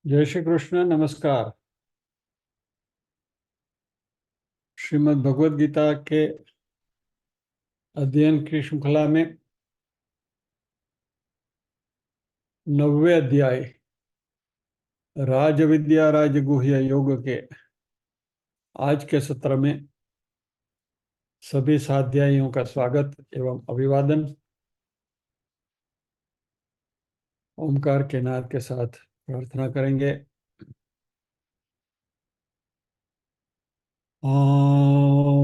जय श्री कृष्ण। नमस्कार। श्रीमद् भगवद गीता के अध्ययन की श्रृंखला में 9वें अध्याय राज विद्या राजगुह्य योग के आज के सत्र में सभी साध्यायियों का स्वागत एवं अभिवादन। ओमकार के नाद के साथ प्रार्थना करेंगे। ओम।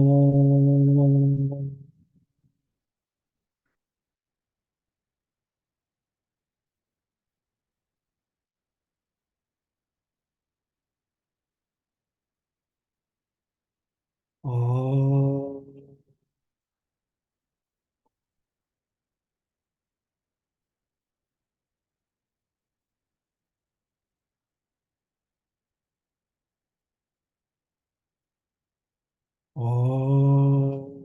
ओम। ओम।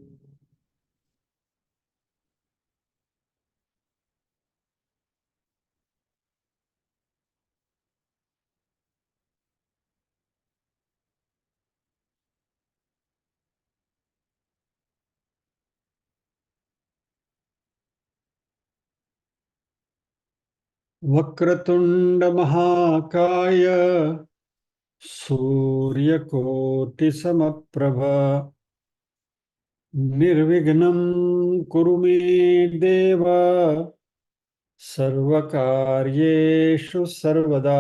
वक्रतुंड महाकाय सूर्यकोटि समप्रभ निर्विघ्नं कुरु मे देव सर्वकार्येषु सर्वदा।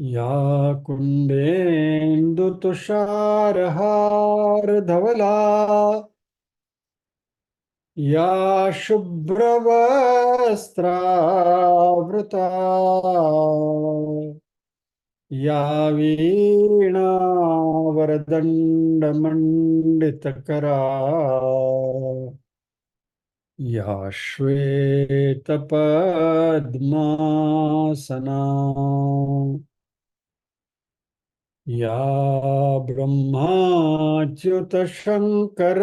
या कुन्देन्दु तुषारहारधवला या शुभ्रवस्त्रावृता या वीणावरदण्डमण्डितकरा या श्वेतपद्मासना या ब्रह्माच्युतशङ्कर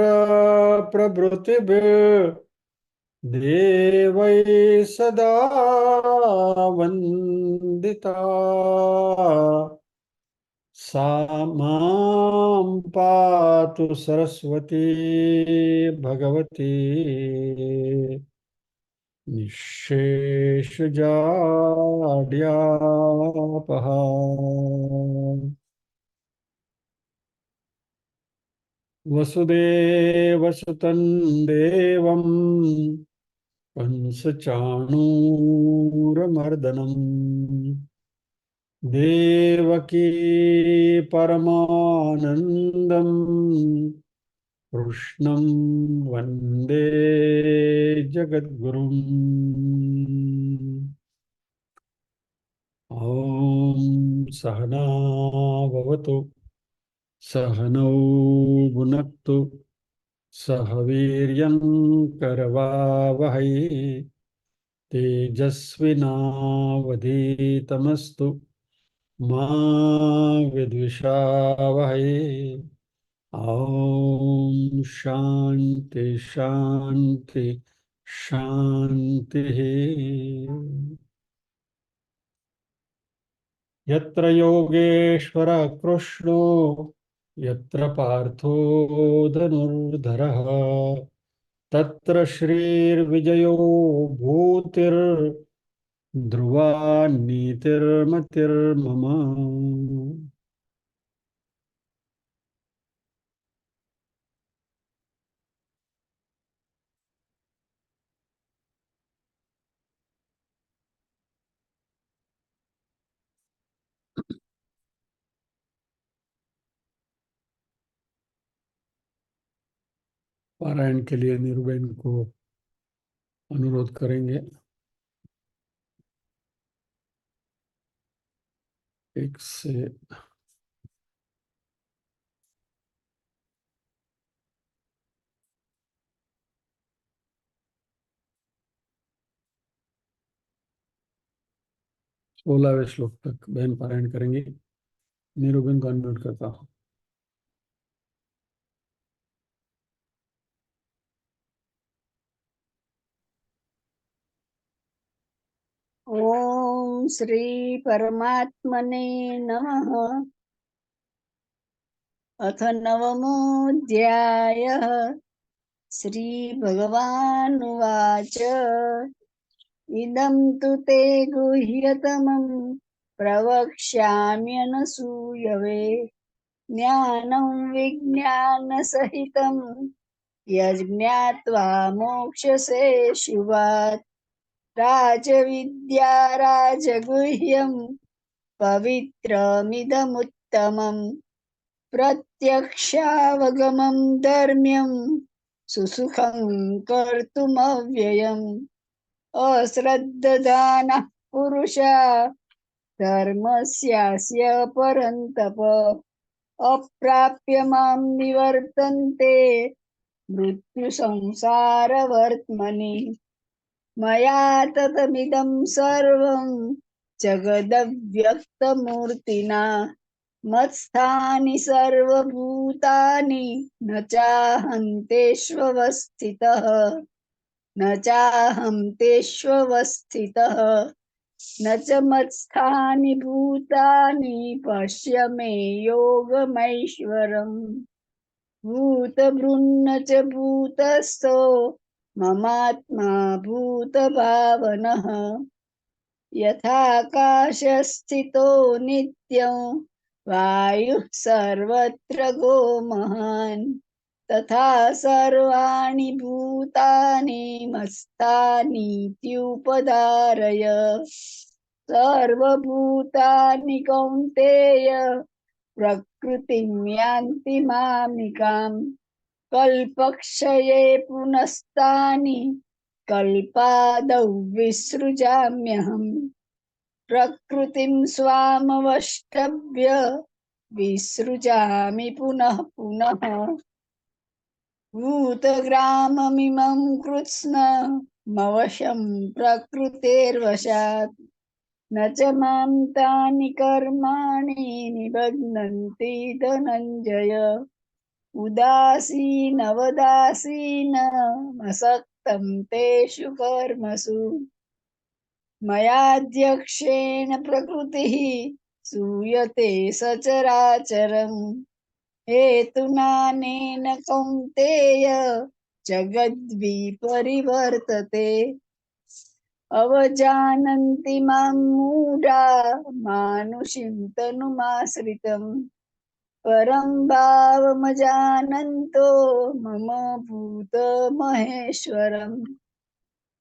प्रभृतिभिर्देवैः सदा वन्दिता सा मां पातु सरस्वती भगवती निःशेषजाड्यापहा। वसुदेवसुतं देवं कंसचाणूरमर्दनम् देवकी परमानन्दं कृष्णं वन्दे जगद्गुरुम्। ॐ सहना भवतु सहनौ भुनक्तु सह वीर्यं करवावहै तेजस्विनावधीतमस्तु मा विद्विषावहै। ॐ शान्ति शान्ति शान्तिः। यत्र योगेश्वरः कृष्णो यत्र पार्थो धनुर्धरः तत्र श्रीर्विजयो भूतिर्ध्रुवा नीतिर्मतिर्मम। पारायण के लिए नीरूबेन को अनुरोध करेंगे। एक से 16वें श्लोक तक बहन पारायण करेंगी। नीरूबेन को अनम्यूट करता हूँ। ओम श्री परमात्मने नमः। अथ नवमोऽध्यायः। श्रीभगवानुवाच इदं तु ते गुह्यतमं प्रवक्ष्याम्यनसूयवे ज्ञानं विज्ञानसहितं यज्ञात्वा मोक्ष्यसे शुभात्। राजविद्या राजगुह्यं पवित्रमिदमुत्तमम् प्रत्यक्षावगमं धर्म्यं सुसुखं कर्तुमव्ययम्। अश्रद्धदानः पुरुषा धर्मस्यास्य परन्तप अप्राप्य मां निवर्तन्ते मृत्युसंसारवर्त्मनि। मया ततमिदं सर्वं जगदव्यक्तमूर्तिना मत्स्थानि सर्वभूतानि न चाहं तेष्वस्थितः न च मत्स्थानि भूतानि पश्य मे योगमैश्वरम्। भूतभृन्न च भूतस्थो ममात्मा भूतभावनः यथाकाशस्थितो नित्यं वायुः सर्वत्र गो महान् तथा सर्वाणि भूतानि मत्स्थानीत्युपधारय। सर्वभूतानि कौन्तेय प्रकृतिं यान्ति मामिकाम् कल्पक्षये पुनस्तानि कल्पादौ विसृजाम्यहम्। प्रकृतिं स्वामवष्टभ्य विसृजामि पुनः पुनः। भूतग्राममिमं कृत्स्नमवशं प्रकृतेर्वशात् न च मां तानि कर्माणि निबध्नन्ति धनञ्जय। उदासीनवदासीनमसक्तं तेषु कर्मसु मयाध्यक्षेण प्रकृतिः सूयते सचराचरम्। हेतुनानेन कौन्तेय जगद्विपरिवर्तते। अवजानन्ति मां मूढा मानुषीं तनुमाश्रितम् परं भावमजानन्तो मम भूतमहेश्वरम्।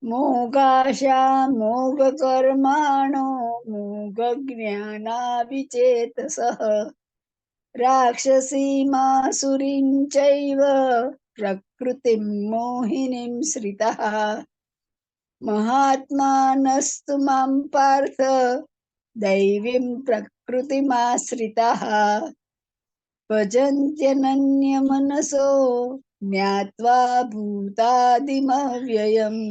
मोगाशा मोगकर्माणो मोगज्ञानाविचेतसः राक्षसीमासुरीं चैव प्रकृतिं मोहिनीं श्रितः। महात्मानस्तु मां पार्थ दैवीं प्रकृतिमाश्रिताः भजन्त्यनन्यमनसो ज्ञात्वा भूतादिमव्ययम्।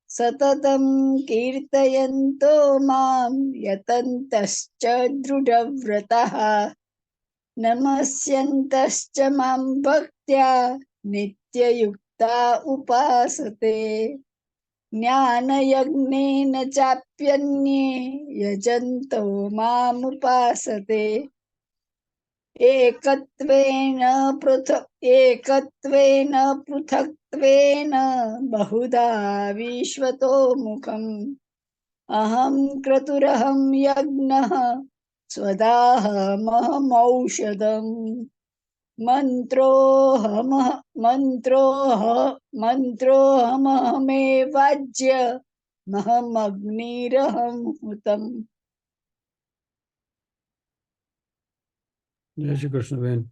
सततं कीर्तयन्तो मां यतन्तश्च दृढव्रतः नमस्यन्तश्च मां भक्त्या नित्ययुक्ता उपासते। ज्ञानयज्ञेन चाप्यन्ये यजन्तो मामुपासते। एकत्वेन पृथक्त्वेन बहुधा विश्वतो मुखम्। अहं क्रतुरहं यज्ञः स्वदाहमहमौषधम्। मन्त्रोऽहमहमेवाज्यमहमग्निरहं हुतम्। जय श्री कृष्ण बहन।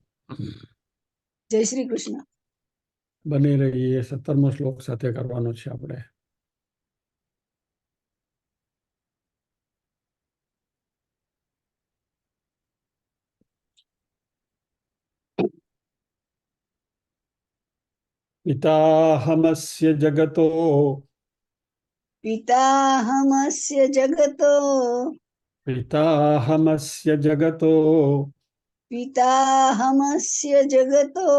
जय श्री कृष्ण। બની રહીએ 17મો શ્લોક સાથે કરવાનો છે આપણે. पिताहमस्य जगतो पिताहमस्य जगतो पिताहमस्य जगतो पिताहमस्य जगतो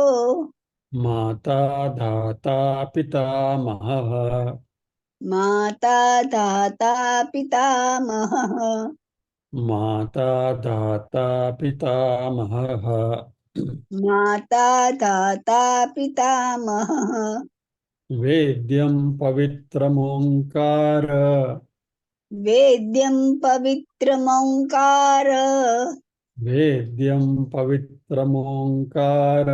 माता धाता पितामहः माता धाता पितामहः माता दाता पितामहः माता धाता पितामहः वेद्यं पवित्रमोङ्कार वेद्यं पवित्रमोङ्कार वेद्यं पवित्रमोङ्कार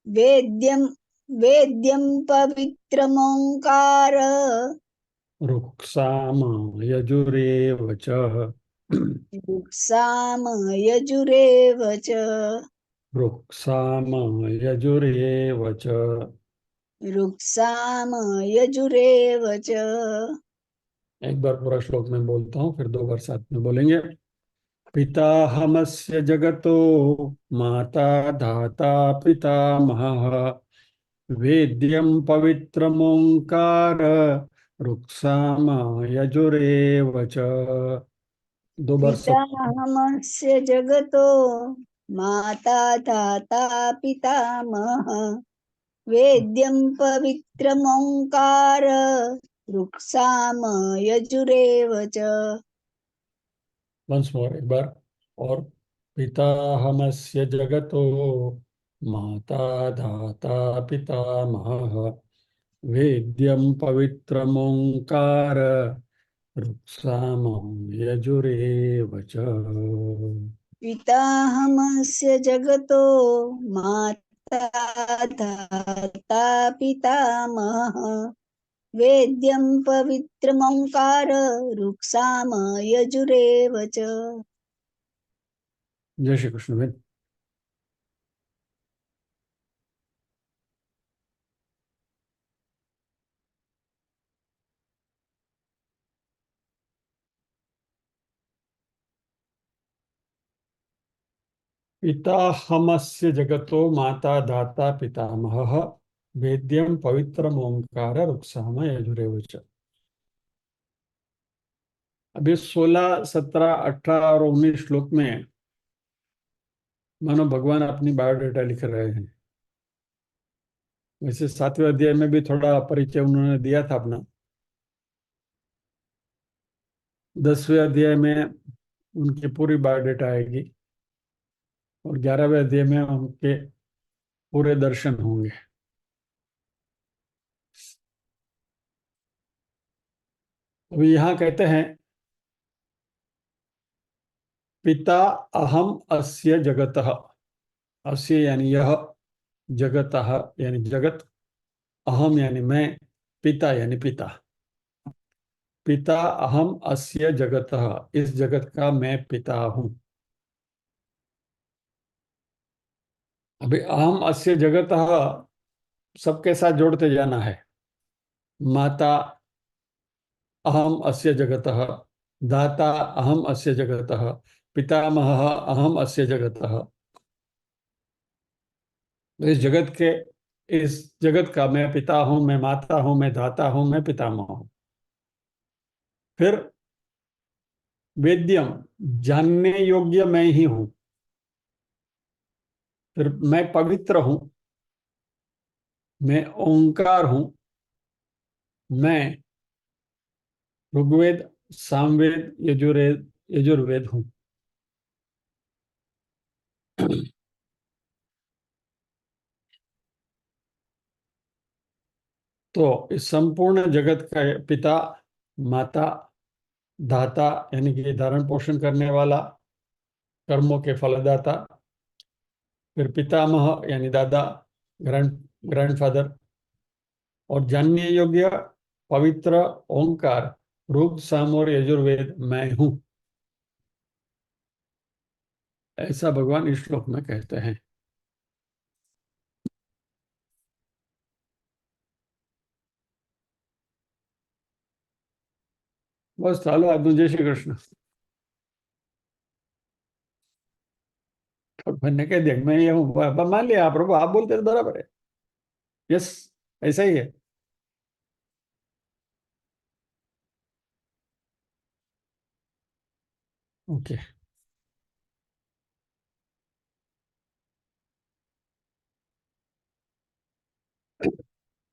वेद्यं वेद्यं पवित्रमोङ्कार रुक्साम यजुरेव च रुक्साम यजुरेव च रुक्साम यजुरेव च। रुक्साम यजुरेव च। एक बार पूरा श्लोक में बोलता हूँ, फिर दो बार साथ में बोलेंगे। पिताहमस्य जगतो माता धाता पितामहः वेद्यं पवित्रमोङ्कार रुक्साम यजुरेव च। दो बार सब। पितामहस्य जगतो माता धाता पितामहः वेद्यं पवित्रमोङ्कार रुक्साम यजुरेव च। वंस मोर, एक बार और। पिताहमस्य जगतो माता धाता पितामहः वेद्यं पवित्रमोङ्कार रुक्साम यजुरेव च। पिताहमस्य जगतो माता धाता पितामहः वेद्यं पवित्रमोङ्कार रुक्साम यजुरेव च। जय श्री कृष्ण भाई। पिताहमस्य जगतो माता दाता पितामहः वेद्यं पवित्रमोङ्कार रुक्साम यजुरेव च। अभी 16, 17, 18 और 19 श्लोक में मानो भगवान अपनी बायोडाटा लिख रहे हैं। वैसे 7वें अध्याय में भी थोड़ा परिचय उन्होंने दिया था अपना। 10वें अध्याय में उनकी पूरी बायोडाटा आएगी और 11वें अध्याय में उनके पूरे दर्शन होंगे। अभी यहाँ कहते हैं पिता अहम अस्य जगतः। अस्य यानी यह, जगतः यानी जगत, अहम यानी मैं, पिता यानी पिता। पिता अहम अस्य जगतः, इस जगत का मैं पिता हूं। अभी अहम अस्य जगतः सबके साथ जोड़ते जाना है। माता अहम अस्य जगतः, दाता अहम अस्य जगतः, पितामहः अहम अस्य जगतः। इस जगत का मैं पिता हूं, मैं माता हूं, मैं दाता हूं, मैं पितामह हूं। फिर वेद्यम, जानने योग्य मैं ही हूं। फिर मैं पवित्र हूं, मैं ओंकार हूं, मैं ऋग्वेद, सामवेद, यजुर्वेद हूं। तो इस संपूर्ण जगत का पिता, माता, दाता यानी कि धारण पोषण करने वाला, कर्मों के फलदाता। फिर पितामह यानी दादा, ग्रैंडफादर। और जानने योग्य पवित्र ओंकार, ऋग, साम और यजुर्वेद मैं हूं। ऐसा भगवान इस श्लोक में कहते हैं। बस चालो आदमी। जय श्री कृष्ण। तो मैंने कह दिया मैं ये हूँ, मान लिया आप प्रभु, आप बोलते तो बराबर है। यस, ऐसा ही है। ओके।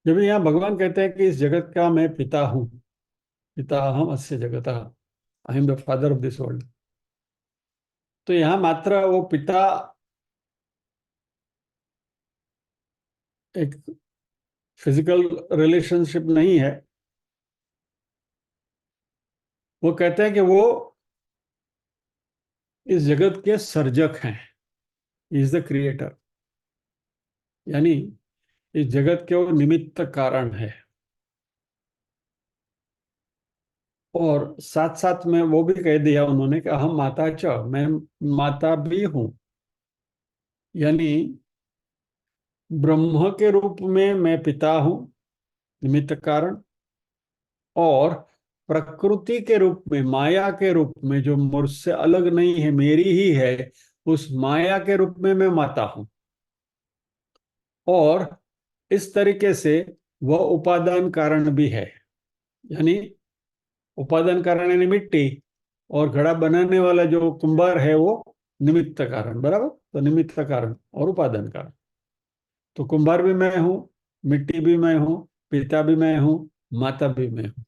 जब यहाँ भगवान कहते हैं कि इस जगत का मैं पिता हूँ, पिता अहम अस्य जगतः, I am the father of this world, तो यहाँ मात्र वो पिता एक फिजिकल रिलेशनशिप नहीं है, वो कहते हैं कि वो इस जगत के सर्जक हैं, इज द क्रिएटर, यानी इस जगत के वो निमित्त कारण है। और साथ साथ में वो भी कह दिया उन्होंने कि हम माता च, मैं माता भी हूं, यानी ब्रह्म के रूप में मैं पिता हूं, निमित्त कारण, और प्रकृति के रूप में, माया के रूप में, जो मुझसे अलग नहीं है, मेरी ही है, उस माया के रूप में मैं माता हूं। और इस तरीके से वह उपादान कारण भी है, यानी उपादान कारण यानी मिट्टी, और घड़ा बनाने वाला जो कुंभार है वो निमित्त कारण, बराबर। तो निमित्त कारण और उपादान कारण, तो कुंभार भी मैं हूँ, मिट्टी भी मैं हूँ, पिता भी मैं हूँ, माता भी मैं हूँ।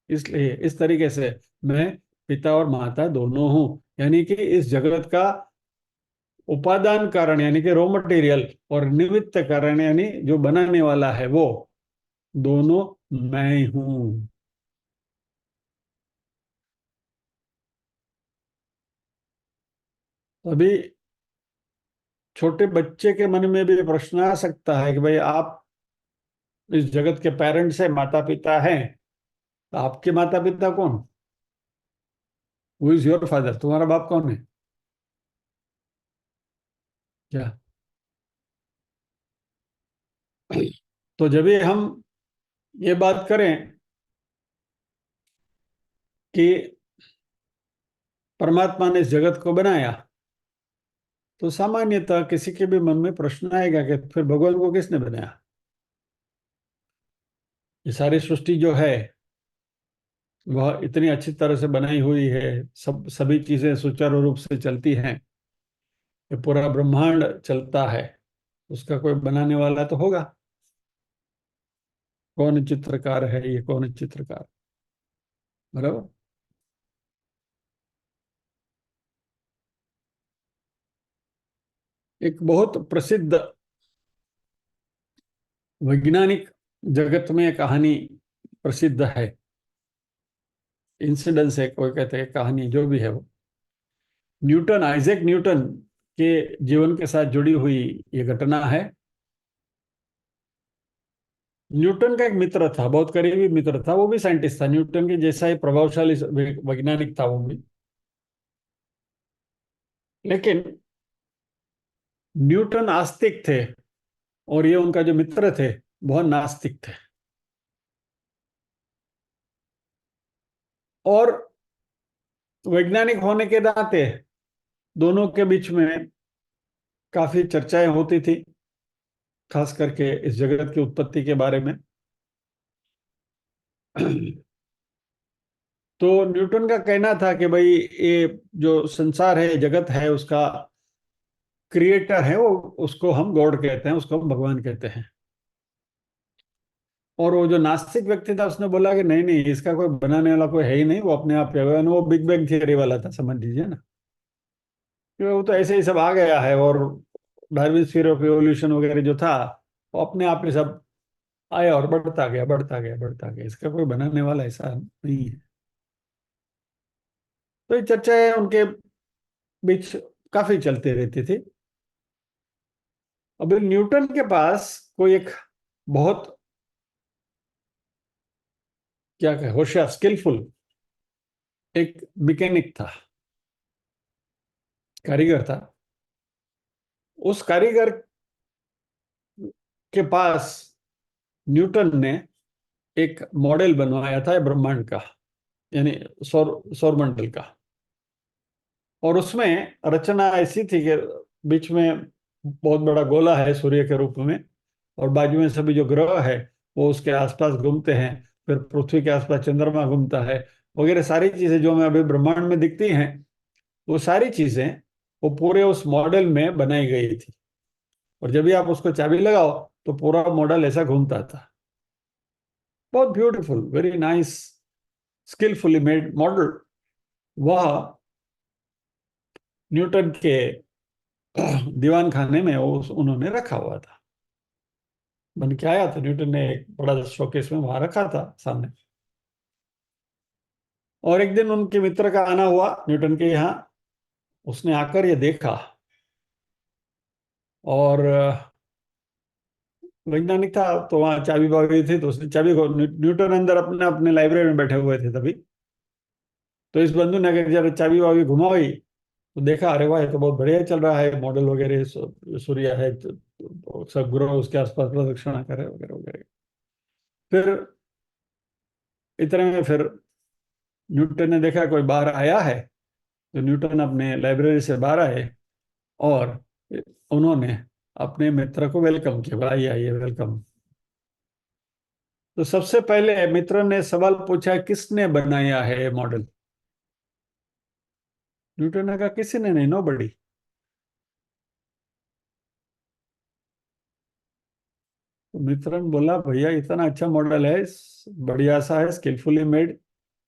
इसलिए इस तरीके से मैं पिता और माता दोनों हूँ, यानी कि इस जगत का उपादान कारण यानी कि रॉ मटेरियल, और निमित्त कारण यानी जो बनाने वाला है, वो दोनों मैं हूँ। अभी छोटे बच्चे के मन में भी प्रश्न आ सकता है कि भाई आप इस जगत के पेरेंट्स हैं, माता पिता हैं, तो आपके माता पिता कौन? Who is your father? तुम्हारा बाप कौन है? क्या? तो जब भी हम ये बात करें कि परमात्मा ने इस जगत को बनाया, तो सामान्यतः किसी के भी मन में प्रश्न आएगा कि फिर भगवान को किसने बनाया? ये सारी सृष्टि जो है वह इतनी अच्छी तरह से बनाई हुई है, सभी चीजें सुचारू रूप से चलती हैं, ये पूरा ब्रह्मांड चलता है, उसका कोई बनाने वाला तो होगा। कौन चित्रकार है? ये कौन चित्रकार, बराबर। एक बहुत प्रसिद्ध वैज्ञानिक जगत में कहानी प्रसिद्ध है, इंसिडेंस है, कोई कहते हैं कहानी, जो भी है वो न्यूटन, आइजैक न्यूटन के जीवन के साथ जुड़ी हुई ये घटना है। न्यूटन का एक मित्र था, बहुत करीबी मित्र था, वो भी साइंटिस्ट था, न्यूटन के जैसा ही प्रभावशाली वैज्ञानिक था वो भी। लेकिन न्यूटन आस्तिक थे, और ये उनका जो मित्र थे बहुत नास्तिक थे। और वैज्ञानिक होने के नाते दोनों के बीच में काफी चर्चाएं होती थी, खास करके इस जगत की उत्पत्ति के बारे में। तो न्यूटन का कहना था कि भाई ये जो संसार है, जगत है, उसका क्रिएटर है वो, उसको हम गॉड कहते हैं, उसको हम भगवान कहते हैं। और वो जो नास्तिक व्यक्ति था उसने बोला कि नहीं नहीं, इसका कोई बनाने वाला कोई है ही नहीं, वो अपने आप है, वो बिग बैंग थियरी वाला था, समझ लीजिए ना, कि वो तो ऐसे ही सब आ गया है, और डार्विन थ्योरी ऑफ एवोल्यूशन वगैरह जो था, वो अपने आप ही सब आया और बढ़ता गया, बढ़ता गया, बढ़ता गया, इसका कोई बनाने वाला ऐसा नहीं है। तो ये चर्चाएं उनके बीच काफी चलती रहती थी। अब न्यूटन के पास कोई एक बहुत, क्या कहे, होशियार, स्किलफुल एक मैकेनिक था, कारीगर था। उस कारीगर के पास न्यूटन ने एक मॉडल बनवाया था ब्रह्मांड का, यानी सौर सौरमंडल का। और उसमें रचना ऐसी थी कि बीच में बहुत बड़ा गोला है सूर्य के रूप में, और बाजू में सभी जो ग्रह है वो उसके आसपास घूमते हैं, फिर पृथ्वी के आसपास चंद्रमा घूमता है, वगैरह सारी चीजें जो हमें अभी ब्रह्मांड में दिखती हैं, वो सारी चीजें वो पूरे उस मॉडल में बनाई गई थी। और जब भी आप उसको चाबी लगाओ तो पूरा मॉडल ऐसा घूमता था। बहुत beautiful, very nice, skilfully made model, वह न्यूटन के दीवान खाने में उन्होंने रखा हुआ था। बन के आया था, न्यूटन ने एक बड़ा शोकेस में वहां रखा था सामने। और एक दिन उनके मित्र का आना हुआ न्यूटन के यहाँ, उसने आकर ये देखा। और वैज्ञानिक था तो वहाँ चाबी बाबी थी, तो उसने चाबी को, न्यूटन अंदर अपने अपने लाइब्रेरी में बैठे हुए थे तभी, तो इस बंधु ने अगर जरा चाबी वाबी घुमाई तो देखा, अरे वाह ये तो बहुत बढ़िया चल रहा है, मॉडल वगैरह, सूर्य है तो सब ग्रह उसके आसपास प्रदक्षिणा करे वगैरह वगैरह। फिर इतने में फिर न्यूटन ने देखा कोई बाहर आया है, तो न्यूटन अपने लाइब्रेरी से बाहर आए और उन्होंने अपने मित्र को वेलकम किया, भाई आइए वेलकम। तो सबसे पहले मित्र ने सवाल पूछा, किसने बनाया है ये मॉडल? न्यूटन ने कहा किसी ने नहीं, नो बडी। तो मित्र ने बोला, भैया इतना अच्छा मॉडल है, बढ़िया सा है, स्किलफुली मेड,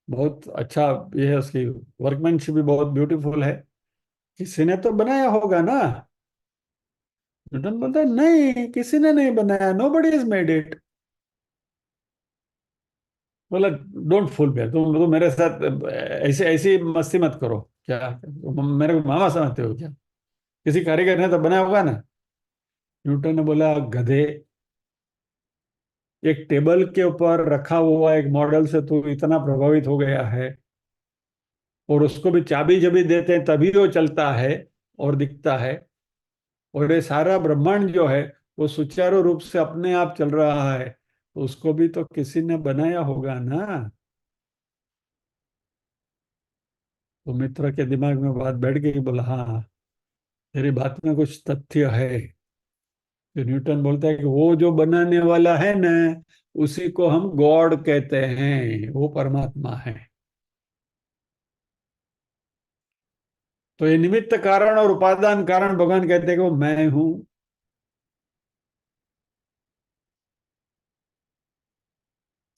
बहुत अच्छा ये है, उसकी वर्कमैनशिप भी बहुत ब्यूटीफुल है, किसी ने तो बनाया होगा ना? न्यूटन बोलता है, नहीं किसी ने नहीं बनाया, nobody is made it. बोला, डोंट फूल me, तुम मेरे साथ ऐसे ऐसी मस्ती मत करो, क्या मेरे को मामा समझते हो क्या? किसी कारीगर ने तो बनाया होगा ना। न्यूटन ने बोला, गधे, एक टेबल के ऊपर रखा हुआ एक मॉडल से तू इतना प्रभावित हो गया है, और उसको भी चाबी जब भी देते हैं तभी वो चलता है और दिखता है, और ये सारा ब्रह्मांड जो है वो सुचारू रूप से अपने आप चल रहा है, तो उसको भी तो किसी ने बनाया होगा ना। तो मित्र के दिमाग में बात बैठ गई, बोला हाँ तेरी बात में कुछ तथ्य है। तो न्यूटन बोलता है कि वो जो बनाने वाला है ना, उसी को हम गॉड कहते हैं, वो परमात्मा है। तो ये निमित्त कारण और उपादान कारण भगवान कहते हैं कि वो मैं हूं।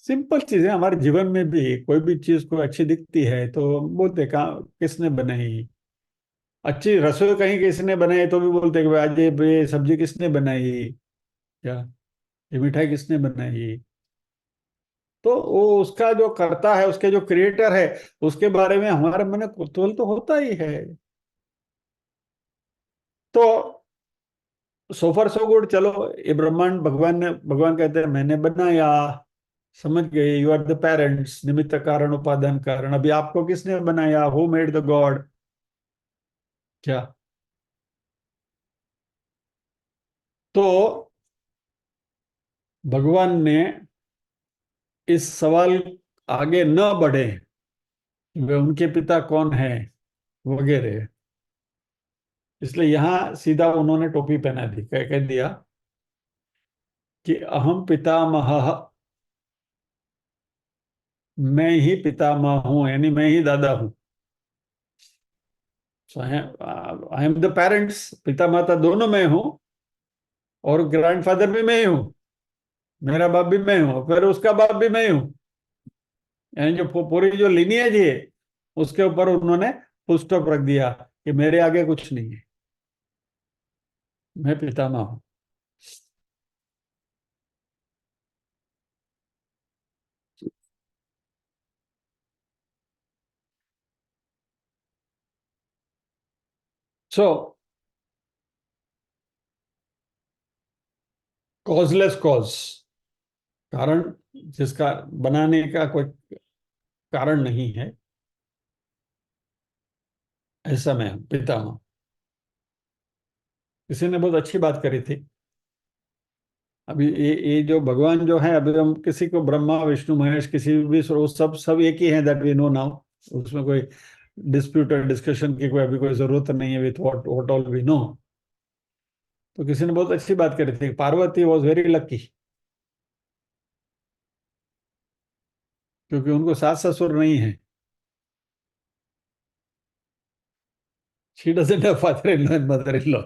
सिंपल चीज है, हमारे जीवन में भी कोई भी चीज को अच्छी दिखती है तो बोलते कहा किसने बनाई। अच्छी रसोई कहीं किसने बनाई तो भी बोलते कि भाई आज ये सब्जी किसने बनाई, क्या ये मिठाई किसने बनाई। तो वो उसका जो करता है, उसके जो क्रिएटर है, उसके बारे में हमारे मन में कुतूहल तो होता ही है। तो सो फॉर सो गुड, चलो ये ब्रह्मांड भगवान कहते हैं मैंने बनाया, समझ गए, यू आर द पेरेंट्स, निमित्त कारण उपादान कारण। अभी आपको किसने बनाया, हु मेड द गॉड, क्या? तो भगवान ने इस सवाल आगे न बढ़े कि वे उनके पिता कौन है वगैरह, इसलिए यहां सीधा उन्होंने टोपी पहना दी, कह दिया कि अहम पितामह, मैं ही पितामह हूं, यानी मैं ही दादा हूं। सो आई एम द पेरेंट्स, पिता माता दोनों मैं हूं, और ग्रैंडफादर भी मैं ही हूँ, मेरा बाप भी मैं हूँ, फिर उसका बाप भी मैं ही हूँ। यानी जो पूरी जो लिनिएज है उसके ऊपर उन्होंने फुल स्टॉप रख दिया कि मेरे आगे कुछ नहीं है, मैं पितामह हूँ। सो कॉजलेस कॉज, कारण जिसका बनाने का कोई कारण नहीं है, ऐसा मैं हूं, पितामह। किसी ने बहुत अच्छी बात करी थी, अभी ये जो भगवान जो है, अभी हम किसी को ब्रह्मा विष्णु महेश किसी भी सब सब एक ही है, दैट वी नो नाउ। उसमें कोई डिस्प्यूट और डिस्कशन की कोई अभी कोई जरूरत नहीं है, with what all we know. तो किसी ने बहुत अच्छी बात करी थी, पार्वती वॉज वेरी लकी, क्योंकि उनको सास ससुर नहीं है। She doesn't have father in law and mother in law.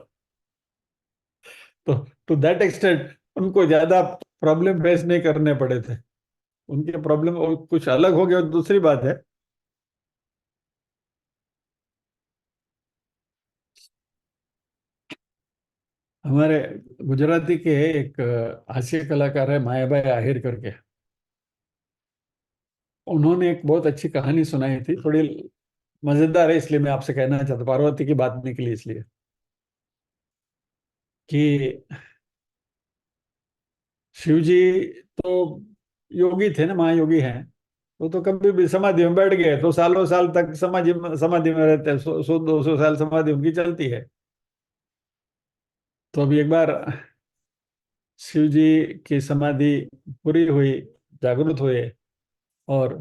तो टू दैट एक्सटेंट उनको ज्यादा प्रॉब्लम फेस नहीं करने पड़े थे, उनके प्रॉब्लम और कुछ अलग हो गया तो दूसरी बात है। हमारे गुजराती के एक हास्य कलाकार है मायाबाई आहिर करके। उन्होंने एक बहुत अच्छी कहानी सुनाई थी, थोड़ी मजेदार है, इसलिए मैं आपसे कहना चाहता हूँ, पार्वती की बात निकली इसलिए कि शिव जी तो योगी थे ना, महायोगी हैं। वो तो कभी भी समाधि में बैठ गए तो सालों साल तक समाधि में रहते हैं, 100-200 साल समाधि उनकी चलती है। तो अभी एक बार शिव जी की समाधि पूरी हुई, जागृत हुए, और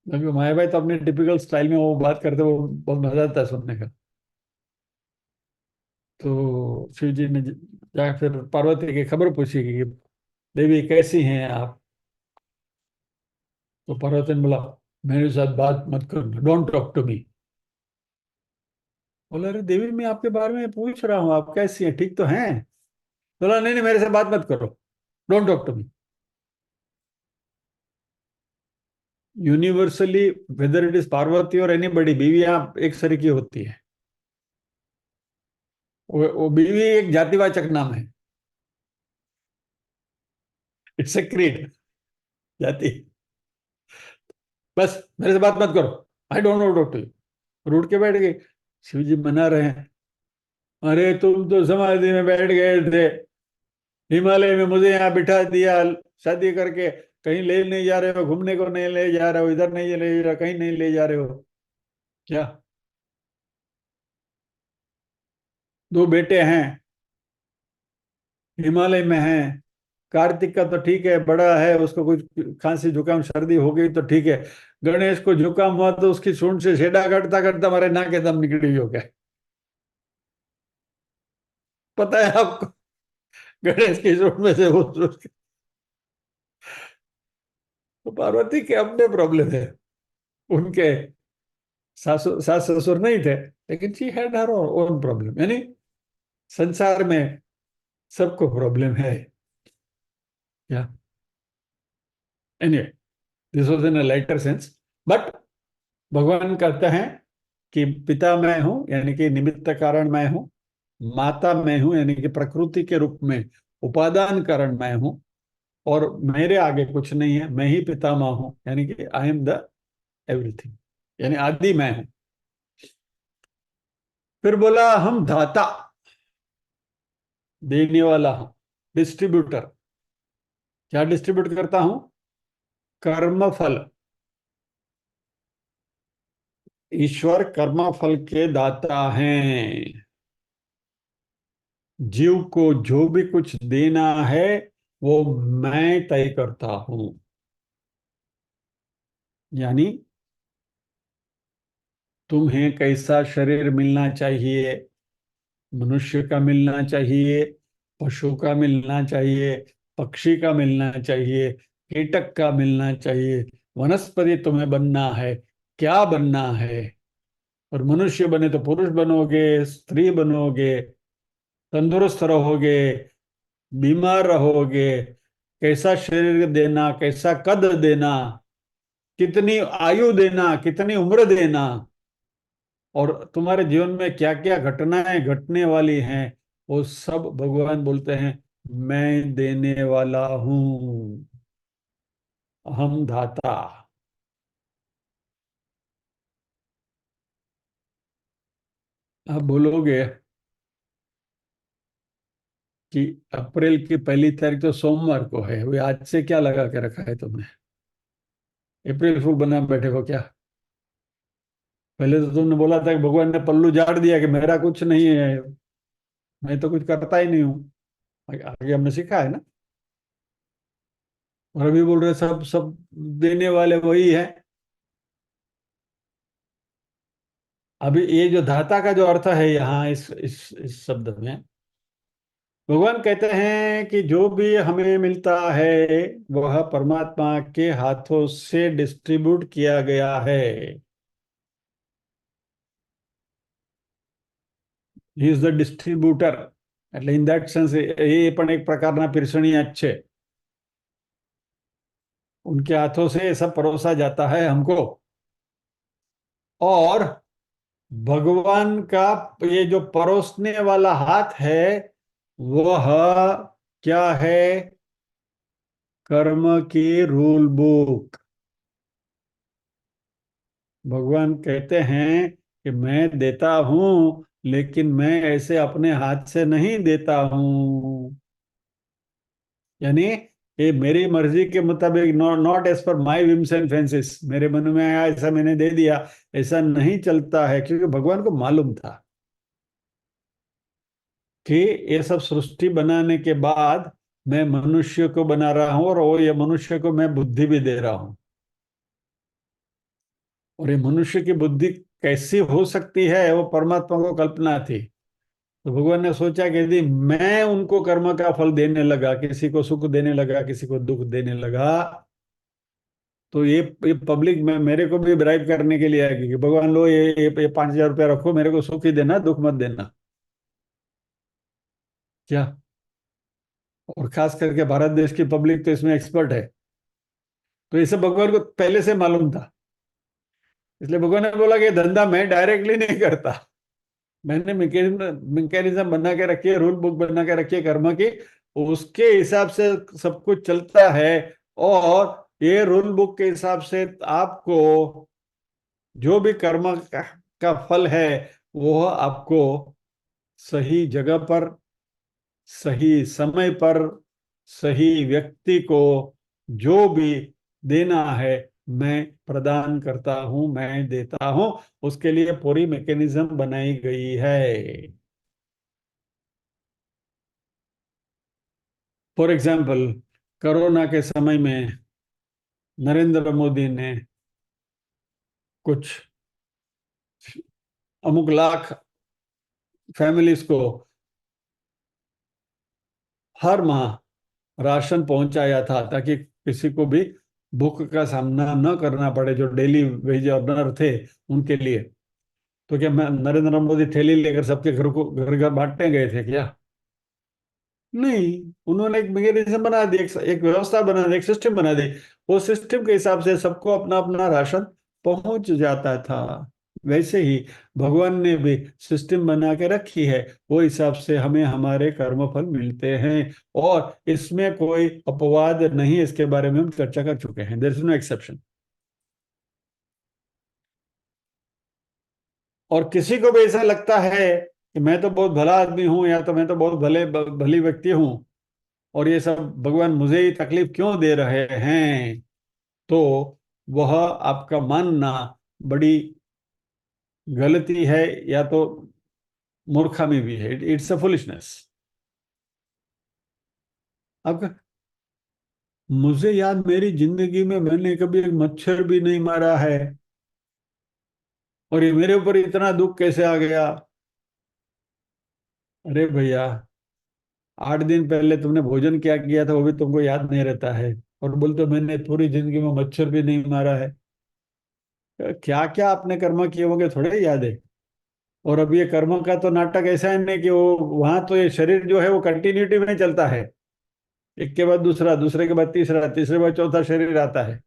अभी मायाबाई तो अपने टिपिकल स्टाइल में वो बात करते, वो बहुत मजा आता है सुनने का। तो शिव जी ने जा फिर पार्वती की खबर पूछी कि देवी कैसी हैं आप। तो पार्वती ने बोला, मेरे साथ बात मत करो, डोंट टॉक टू मी। बोला, अरे देवी मैं आपके बारे में पूछ रहा हूँ, आप कैसी हैं, ठीक तो हैं? बोला, नहीं नहीं, मेरे से बात मत करो, don't talk to me. Universally, whether it is Parvati और एनीबडी, बीवियां एक सरी की होती है। वो बीवी एक जातिवाचक नाम है, इट्स ए क्रीड, जाति। बस मेरे से बात मत करो, I don't know talk to you. रूठ के बैठ गए। शिव जी मना रहे हैं, अरे तुम तो समाधि में बैठ गए थे, हिमालय में मुझे यहाँ बिठा दिया शादी करके, कहीं ले नहीं जा रहे हो, घूमने को नहीं ले जा रहे हो, इधर नहीं ले जा रहे, कहीं नहीं ले जा रहे हो क्या? दो बेटे हैं, हिमालय में हैं। कार्तिक का तो ठीक है, बड़ा है, उसको कुछ खांसी जुकाम सर्दी हो गई तो ठीक है। गणेश को जुकाम हुआ तो उसकी सूंड से छेड़ा करता करता हमारे नाक के दम निकली हो गए। पता है आपको, गणेश की सूंड में से वो तो पार्वती के अपने प्रॉब्लम है, उनके सास ससुर नहीं थे, लेकिन she had her own problem, यानी संसार में सबको प्रॉब्लम है। या anyway, this was in a lighter sense, but भगवान कहते हैं कि पिता मैं हूं, यानी कि निमित्त कारण मैं हूं, माता मैं हूं, यानी कि प्रकृति के रूप में उपादान कारण मैं हूं, और मेरे आगे कुछ नहीं है, मैं ही पितामह हूं, यानी कि आई एम द एवरीथिंग, यानी आदि मैं हूं। फिर बोला, हम धाता, देने वाला हूं, डिस्ट्रीब्यूटर। क्या डिस्ट्रीब्यूट करता हूं? कर्म फल। ईश्वर कर्म फल के दाता हैं। जीव को जो भी कुछ देना है वो मैं तय करता हूं। यानी तुम्हें कैसा शरीर मिलना चाहिए, मनुष्य का मिलना चाहिए, पशु का मिलना चाहिए, पक्षी का मिलना चाहिए, कीटक का मिलना चाहिए, वनस्पति तुम्हें बनना है, क्या बनना है। और मनुष्य बने तो पुरुष बनोगे, स्त्री बनोगे, तंदुरुस्त रहोगे, बीमार रहोगे, कैसा शरीर देना, कैसा कद देना, कितनी आयु देना, कितनी उम्र देना, और तुम्हारे जीवन में क्या क्या घटनाएं घटने वाली हैं, वो सब भगवान बोलते हैं मैं देने वाला हूं, हम धाता। आप बोलोगे कि अप्रैल की 1 तारीख तो सोमवार को है, वो आज से क्या लगा के रखा है तुमने? अप्रैल फूल बना बैठे हो क्या? पहले तो तुमने बोला था कि भगवान ने पल्लू झाड़ दिया कि मेरा कुछ नहीं है, मैं तो कुछ करता ही नहीं हूँ। आगे हमने सीखा है ना। और अभी बोल रहे सब सब देने वाले वही है। अभी ये जो धाता का जो अर्थ है यहाँ इस शब्द में, भगवान कहते हैं कि जो भी हमें मिलता है वह परमात्मा के हाथों से डिस्ट्रीब्यूट किया गया है। ही इज द डिस्ट्रीब्यूटर, એટલે ઇન ધેટ સેન્સ એ પણ એક પ્રકારના પીરસણીયા જ છે. उनके हाथों से ये सब परोसा जाता है हमको। और भगवान का ये जो परोसने वाला हाथ है वह क्या है? कर्म की रूल बुक। भगवान कहते हैं कि मैं देता हूं, लेकिन मैं ऐसे अपने हाथ से नहीं देता हूं। यानी ये मेरी मर्जी के मुताबिक, not as per my whims and fancies, मेरे मन में आया ऐसा मैंने दे दिया, ऐसा नहीं चलता है। क्योंकि भगवान को मालूम था कि ये सब सृष्टि बनाने के बाद मैं मनुष्य को बना रहा हूं, और वो ये मनुष्य को मैं बुद्धि भी दे रहा हूं। और ये मनुष्य की बुद्धि कैसी हो सकती है, वो परमात्मा को कल्पना थी। तो भगवान ने सोचा कि यदि मैं उनको कर्म का फल देने लगा, किसी को सुख देने लगा, किसी को दुख देने लगा, तो ये पब्लिक में मेरे को भी ब्राइब करने के लिए आएगी कि भगवान लो, ये 5,000 रुपया रखो, मेरे को सुख ही देना, दुख मत देना। क्या? और खास करके भारत देश की पब्लिक तो इसमें एक्सपर्ट है। तो ये सब भगवान को पहले से मालूम था। इसलिए भगवान ने बोला कि ये धंधा मैं डायरेक्टली नहीं करता, मैंने मैकेनिज्म बना के रखी है, रूल बुक बना के रखी है कर्म की, उसके हिसाब से सब कुछ चलता है। और ये रूल बुक के हिसाब से आपको जो भी कर्म का फल है वो आपको सही जगह पर, सही समय पर, सही व्यक्ति को जो भी देना है मैं प्रदान करता हूं, मैं देता हूं। उसके लिए पूरी मैकेनिज्म बनाई गई है। फॉर एग्जाम्पल, कोरोना के समय में नरेंद्र मोदी ने कुछ अमुक लाख फैमिलीज को हर माह राशन पहुंचाया था, ताकि किसी को भी भूख का सामना न करना पड़े, जो डेली वेज अर्नर थे उनके लिए। तो क्या मैं नरेंद्र मोदी थैली लेकर सबके घर को घर घर बांटने गए थे क्या? नहीं, उन्होंने एक मैकेनिज्म बना दी, एक व्यवस्था बना दी, एक सिस्टम बना दी। वो सिस्टम के हिसाब से सबको अपना अपना राशन पहुंच जाता था। वैसे ही भगवान ने भी सिस्टम बना के रखी है, वो हिसाब से हमें हमारे कर्मफल मिलते हैं। और इसमें कोई अपवाद नहीं, इसके बारे में हम चर्चा कर चुके हैं। There is no exception. और किसी को भी ऐसा लगता है कि मैं तो बहुत भला आदमी हूं, या तो मैं तो बहुत भली व्यक्ति हूं, और ये सब भगवान मुझे ही तकलीफ क्यों दे रहे हैं, तो वह आपका मानना बड़ी गलती है, या तो मूर्खामी भी है। It's a foolishness. अब मुझे याद, मेरी जिंदगी में मैंने कभी एक मच्छर भी नहीं मारा है, और ये मेरे ऊपर इतना दुख कैसे आ गया? अरे भैया, 8 दिन पहले तुमने भोजन क्या किया था वो भी तुमको याद नहीं रहता है, और बोलते हो मैंने पूरी जिंदगी में मच्छर भी नहीं मारा है। क्या क्या आपने कर्म किए होंगे थोड़े ही याद है। और अब ये कर्म का तो नाटक ऐसा है नहीं कि वो वहां तो ये शरीर जो है वो कंटिन्यूटी में चलता है, एक के बाद दूसरा, दूसरे के बाद तीसरा, तीसरे के बाद चौथा शरीर आता है।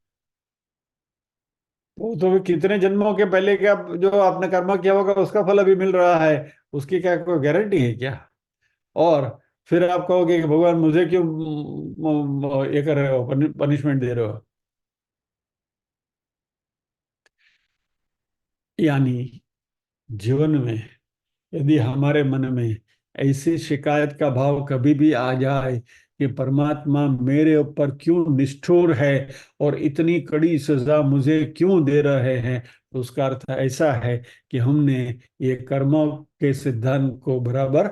वो तो कितने जन्मों के पहले क्या जो आपने कर्म किया होगा उसका फल अभी मिल रहा है, उसकी क्या कोई गारंटी है क्या? और फिर आप कहोगे कि भगवान मुझे क्यों ये कर रहे हो, पनिशमेंट दे रहे हो? यानी जीवन में यदि हमारे मन में ऐसी शिकायत का भाव कभी भी आ जाए कि परमात्मा मेरे ऊपर क्यों निष्ठुर है, और इतनी कड़ी सजा मुझे क्यों दे रहे हैं, तो उसका अर्थ ऐसा है कि हमने ये कर्म के सिद्धांत को बराबर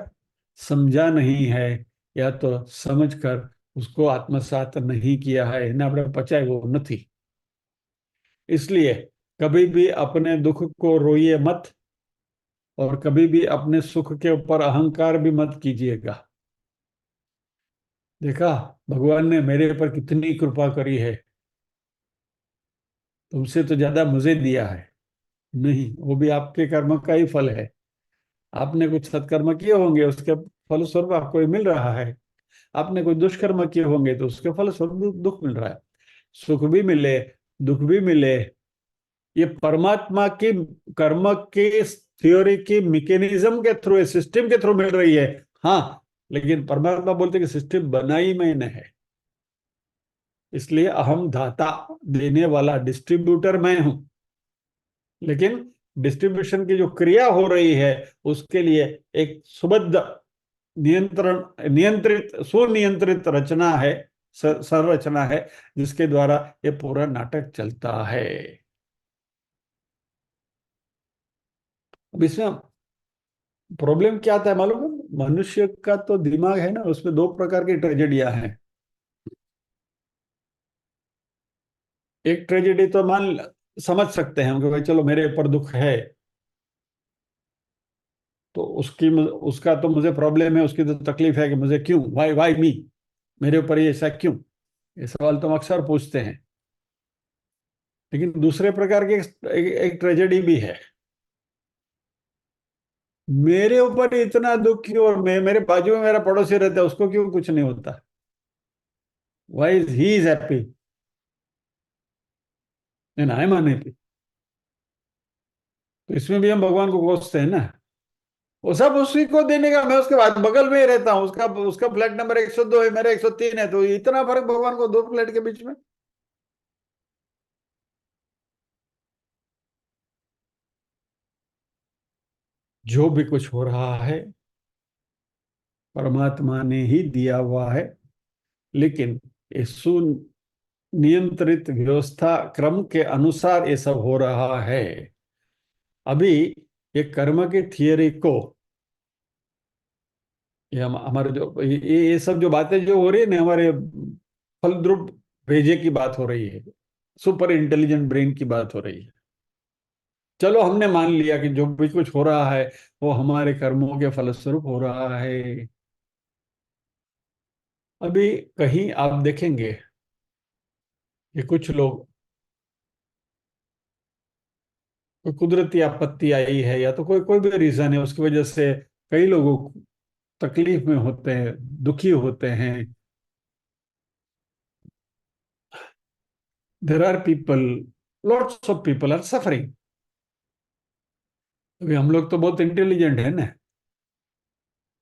समझा नहीं है, या तो समझकर उसको आत्मसात नहीं किया है ना, આપણે પચાય वो નથી। इसलिए कभी भी अपने दुख को रोइए मत, और कभी भी अपने सुख के ऊपर अहंकार भी मत कीजिएगा। देखा, भगवान ने मेरे ऊपर कितनी कृपा करी है, तुमसे तो ज्यादा मुझे दिया है। नहीं, वो भी आपके कर्म का ही फल है। आपने कुछ सत्कर्म किए होंगे, उसके फलस्वरूप आपको ये मिल रहा है। आपने कोई दुष्कर्म किए होंगे तो उसके फलस्वरूप दुख मिल रहा है। सुख भी मिले, दुख भी मिले, ये परमात्मा की कर्म की थ्योरी की मैकेनिज्म के थ्रू, सिस्टम के थ्रू मिल रही है। हाँ, लेकिन परमात्मा बोलते कि सिस्टम बनाई मैंने है, इसलिए अहम धाता, देने वाला डिस्ट्रीब्यूटर मैं हूं। लेकिन डिस्ट्रीब्यूशन की जो क्रिया हो रही है उसके लिए एक सुबद्ध, नियंत्रण, नियंत्रित, सुनियंत्रित रचना है, संरचना है, जिसके द्वारा ये पूरा नाटक चलता है। अब इसमें प्रॉब्लम क्या आता है मालूम है? मनुष्य का तो दिमाग है ना, उसमें दो प्रकार की ट्रेजेडियां हैं। एक ट्रेजेडी तो समझ सकते हैं हम कि भाई चलो मेरे ऊपर दुख है, तो उसका तो मुझे प्रॉब्लम है, उसकी तो तकलीफ है कि मुझे क्यों, वाई वाई मी, मेरे ऊपर ये ऐसा क्यों, ये सवाल तो हम अक्सर पूछते हैं। लेकिन दूसरे प्रकार की एक ट्रेजेडी भी है, मेरे ऊपर इतना दुख क्यों, और मेरे बाजू में मेरा पड़ोसी रहता है उसको क्यों कुछ नहीं होता, why he is happy and I am unhappy. तो इसमें भी हम भगवान को कोसते हैं ना। वो सब उसी को देने का, मैं उसके बाद बगल में ही रहता हूँ, उसका उसका फ्लैट नंबर 102 है, मेरा 103 है, तो इतना फर्क भगवान को दो फ्लैट के बीच में। जो भी कुछ हो रहा है परमात्मा ने ही दिया हुआ है, लेकिन ये सुनियंत्रित व्यवस्था क्रम के अनुसार ये सब हो रहा है। अभी ये कर्म की थियरी को, ये हमारे जो ये सब जो बातें जो हो रही है ना, हमारे फलद्रुप भेजे की बात हो रही है, सुपर इंटेलिजेंट ब्रेन की बात हो रही है। चलो हमने मान लिया कि जो भी कुछ हो रहा है वो हमारे कर्मों के फलस्वरूप हो रहा है। अभी कहीं आप देखेंगे कि कुछ लोग, कोई कुदरती आपत्ति आई है या तो कोई कोई भी रीजन है, उसकी वजह से कई लोगों को तकलीफ में होते हैं, दुखी होते हैं। There are people, lots of people are suffering. अभी हम लोग तो बहुत इंटेलिजेंट है ना,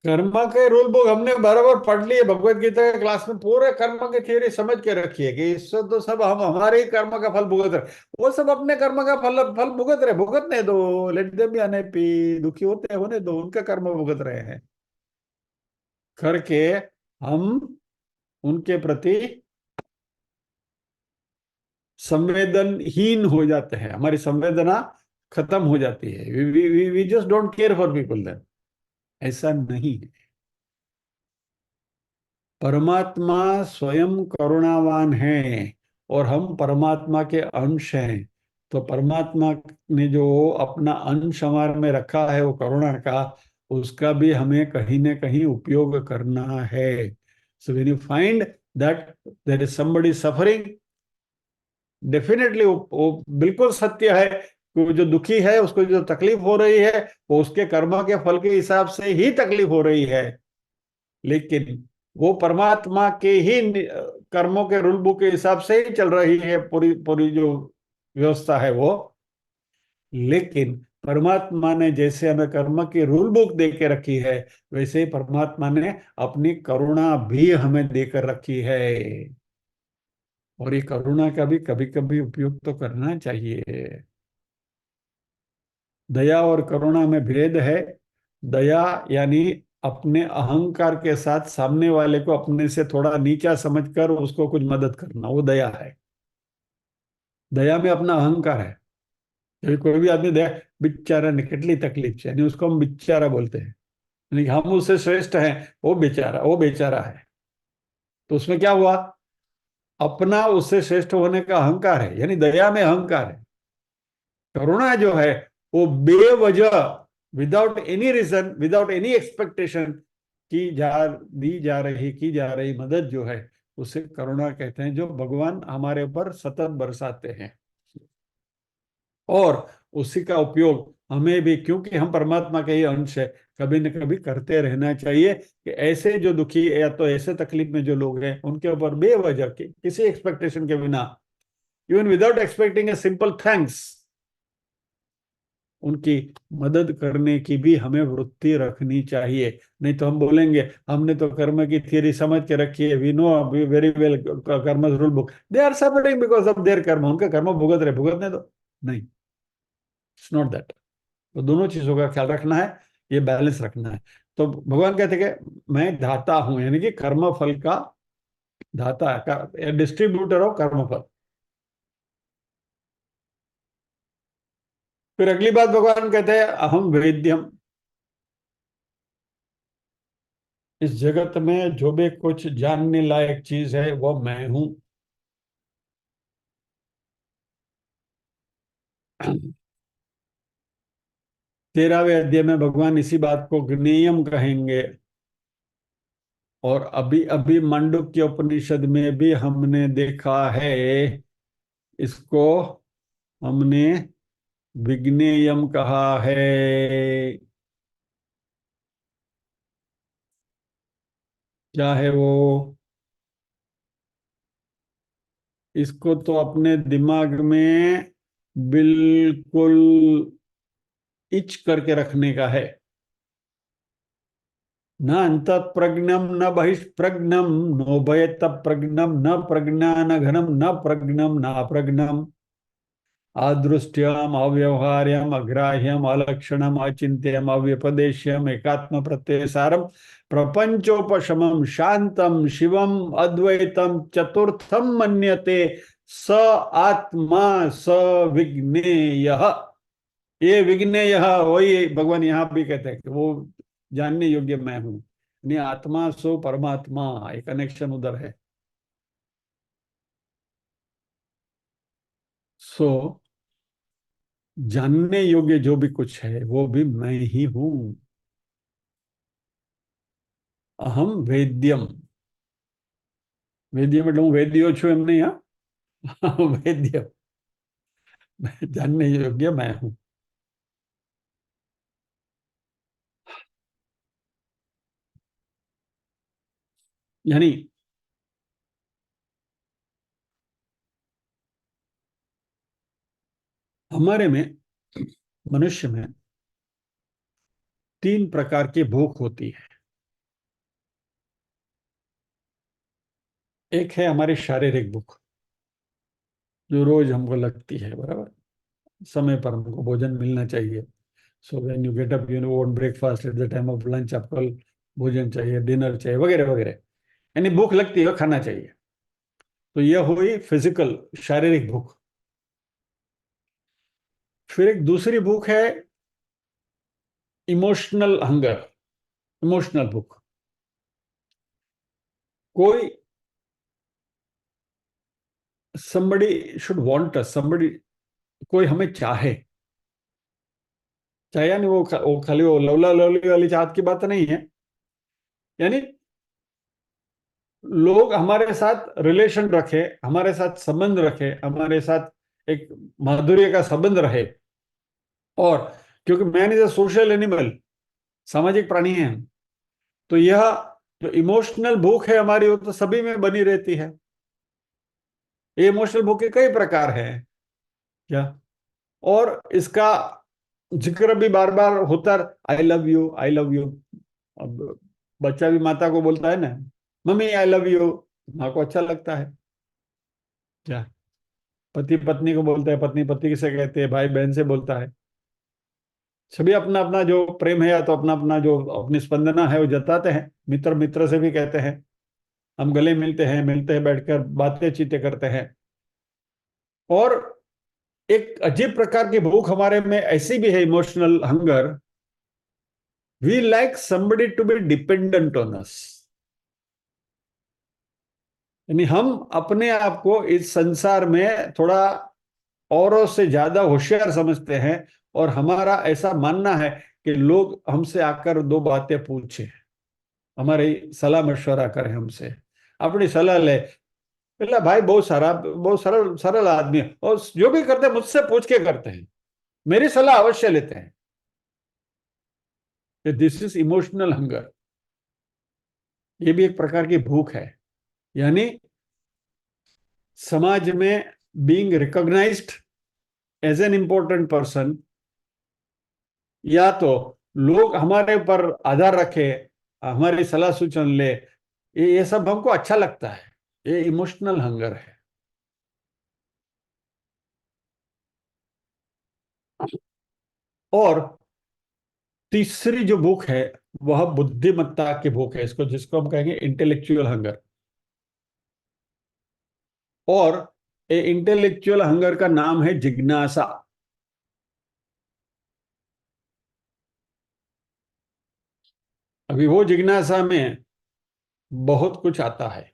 कर्म के रूल बुक हमने बराबर पढ़ लिए, भगवत गीता के क्लास में पूरे कर्म की थियरी समझ के रखी है कि इससे तो सब हम हमारे ही कर्म का फल भुगत रहे। वो सब अपने कर्म का फल फल भुगत रहे, भुगतने दो, लेट देम बी अनहैप्पी, दुखी होते हैं होने दो, उनका कर्म भुगत रहे हैं करके। हम उनके प्रति संवेदनहीन हो जाते हैं, हमारी संवेदना खत्म हो जाती है, we just don't care for people then. ऐसा नहीं है, परमात्मा स्वयं करुणावान है और हम परमात्मा के अंश हैं। तो परमात्मा ने जो अपना अंश हमारे में रखा है वो करुणा का, उसका भी हमें कहीं ना कहीं उपयोग करना है। So when you find that there is somebody suffering, definitely वो बिल्कुल सत्य है कि वो जो दुखी है उसको जो तकलीफ हो रही है वो उसके कर्म के फल के हिसाब से ही तकलीफ हो रही है। लेकिन वो परमात्मा के ही कर्मों के रूल बुक के हिसाब से ही चल रही है पूरी पूरी जो व्यवस्था है वो। लेकिन परमात्मा ने जैसे हमें कर्म की रूल बुक दे के रखी है, वैसे ही परमात्मा ने अपनी करुणा भी हमें देकर रखी है। और ये करुणा का भी कभी कभी उपयोग तो करना चाहिए। दया और करुणा में भेद है। दया यानी अपने अहंकार के साथ सामने वाले को अपने से थोड़ा नीचा समझकर उसको कुछ मदद करना, वो दया है। दया में अपना अहंकार है। यदि कोई भी आदमी दया, बेचारा ने कितनी तकलीफ है, यानी उसको हम बेचारा बोलते हैं, यानी कि हम उससे श्रेष्ठ हैं, वो बेचारा है। तो उसमें क्या हुआ, अपना उससे श्रेष्ठ होने का अहंकार है, यानी दया में अहंकार है। करुणा जो है वो बेवजह, without any reason, without any expectation की जा रही मदद जो है उसे करुणा कहते हैं, जो भगवान हमारे ऊपर सतत बरसाते हैं। और उसी का उपयोग हमें भी, क्योंकि हम परमात्मा के ही अंश है, कभी न कभी करते रहना चाहिए कि ऐसे जो दुखी या तो ऐसे तकलीफ में जो लोग हैं उनके ऊपर बेवजह के किसी एक्सपेक्टेशन के बिना, even without expecting a simple thanks, उनकी मदद करने की भी हमें वृत्ति रखनी चाहिए। नहीं तो हम बोलेंगे हमने तो कर्म की थियरी समझ के रखी है, we know very well karma rule book, they are suffering because of their karma, उनका कर्म भुगत रहे, भुगतने दो। नहीं, इट्स नॉट दैट। तो दोनों चीजों का ख्याल रखना है, ये बैलेंस रखना है। तो भगवान कहते हैं कि मैं धाता हूं, यानी कि कर्म फल का धाता है, डिस्ट्रीब्यूटर ऑफ कर्म फल। फिर अगली बात भगवान कहते हैं अहम वेद्यम, इस जगत में जो भी कुछ जानने लायक चीज है वो मैं हूं। 13वें अध्याय में भगवान इसी बात को ज्ञेयम कहेंगे। और अभी अभी मांडुक्य उपनिषद में भी हमने देखा है इसको, हमने विज्ञेयम कहा है। क्या है वो? इसको तो अपने दिमाग में बिल्कुल इच करके रखने का है। न अंत प्रज्ञम न बहिष्प्रज्ञम नोभयत प्रज्ञम न प्रज्ञान घनम न प्रज्ञम न अप्रज्ञम आदृष्ट्यम अव्यवहार्यम अग्राह्यम अलक्षणम अचिंत्यम अव्यपदेश्यम एकात्म प्रत्ययसारम प्रपंचोपशमम शांतम शिवम अद्वैतम चतुर्थम मन्यते स आत्मा स विज्ञेय। ये विज्ञेय वही भगवान यहाँ भी कहते हैं कि वो जानने योग्य मैं हूं, यानी आत्मा सो परमात्मा, एक कनेक्शन उधर है। सो जानने योग्य जो भी कुछ है वो भी मैं ही हूं। अहम वेद्यम, वेद्यम એટલે હું વેદ્યો છું એમ નહીં, હા વેद्य, जानने योग्य मैं हूं। यानी हमारे में, मनुष्य में 3 प्रकार की भूख होती है। एक है हमारी शारीरिक भूख, जो रोज हमको लगती है, बराबर, समय पर हमको भोजन मिलना चाहिए। सो when you get up, you know want breakfast, at the time of lunch आपको भोजन चाहिए, डिनर चाहिए, वगैरह वगैरह, यानी भूख लगती है, खाना चाहिए। तो यह हुई फिजिकल, शारीरिक भूख। फिर एक दूसरी भूख है इमोशनल हंगर, इमोशनल भूख। कोई somebody should want us, somebody, कोई हमें चाहे, चाहे यानी वो खाली वो लवला लवली वाली चाहत की बात नहीं है, यानी लोग हमारे साथ रिलेशन रखे, हमारे साथ संबंध रखे, हमारे साथ एक माधुर्य का संबंध रहे। और क्योंकि man is a social animal, सामाजिक प्राणी है हम, तो यह जो इमोशनल भूख है हमारी, वो तो सभी में बनी रहती है। ये इमोशनल भूख के कई प्रकार हैं क्या, और इसका जिक्र भी बार बार होता, I love you, I love you. अब बच्चा भी माता को बोलता है ना, मम्मी आई लव यू, माँ को अच्छा लगता है क्या। पति पत्नी को बोलता है, पत्नी पति से कहते हैं, भाई बहन से बोलता है। सभी अपना अपना जो प्रेम है या तो अपना अपना जो अपनी स्पंदना है वो जताते हैं। मित्र मित्र से भी कहते हैं, हम गले मिलते हैं बैठकर बातें चीतें करते हैं। और एक अजीब प्रकार की भूख हमारे में ऐसी भी है, emotional hunger, we like somebody to be dependent on us. यानी हम अपने आप को इस संसार में थोड़ा औरों से ज्यादा होशियार समझते हैं, और हमारा ऐसा मानना है कि लोग हमसे आकर 2 बातें पूछे, हमारी सलाह मशवरा करें हमसे, अपनी सलाह ले। એટલે भाई बहुत सरल सरल आदमी है, और जो भी करते हैं मुझसे पूछ के करते हैं, मेरी सलाह अवश्य लेते हैं। This is emotional hunger. ये भी एक प्रकार की भूख है, यानी समाज में being recognised as an important person, या तो लोग हमारे ऊपर आधार रखे, हमारी सलाह सूचन ले, ये सब हमको अच्छा लगता है। ये इमोशनल हंगर है। और तीसरी जो भूख है वह बुद्धिमत्ता की भूख है, इसको जिसको हम कहेंगे इंटेलेक्चुअल हंगर। और ये इंटेलेक्चुअल हंगर का नाम है जिज्ञासा। अभी वो जिज्ञासा में बहुत कुछ आता है,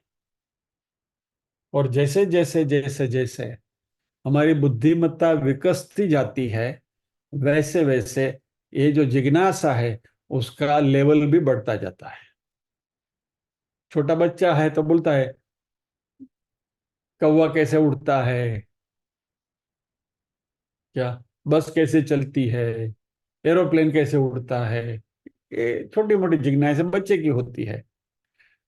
और जैसे जैसे जैसे जैसे हमारी बुद्धिमत्ता विकसती जाती है, वैसे वैसे ये जो जिज्ञासा है उसका लेवल भी बढ़ता जाता है। छोटा बच्चा है तो बोलता है कौवा कैसे उड़ता है, क्या बस कैसे चलती है, एरोप्लेन कैसे उड़ता है। ये छोटी मोटी जिज्ञासा बच्चे की होती है।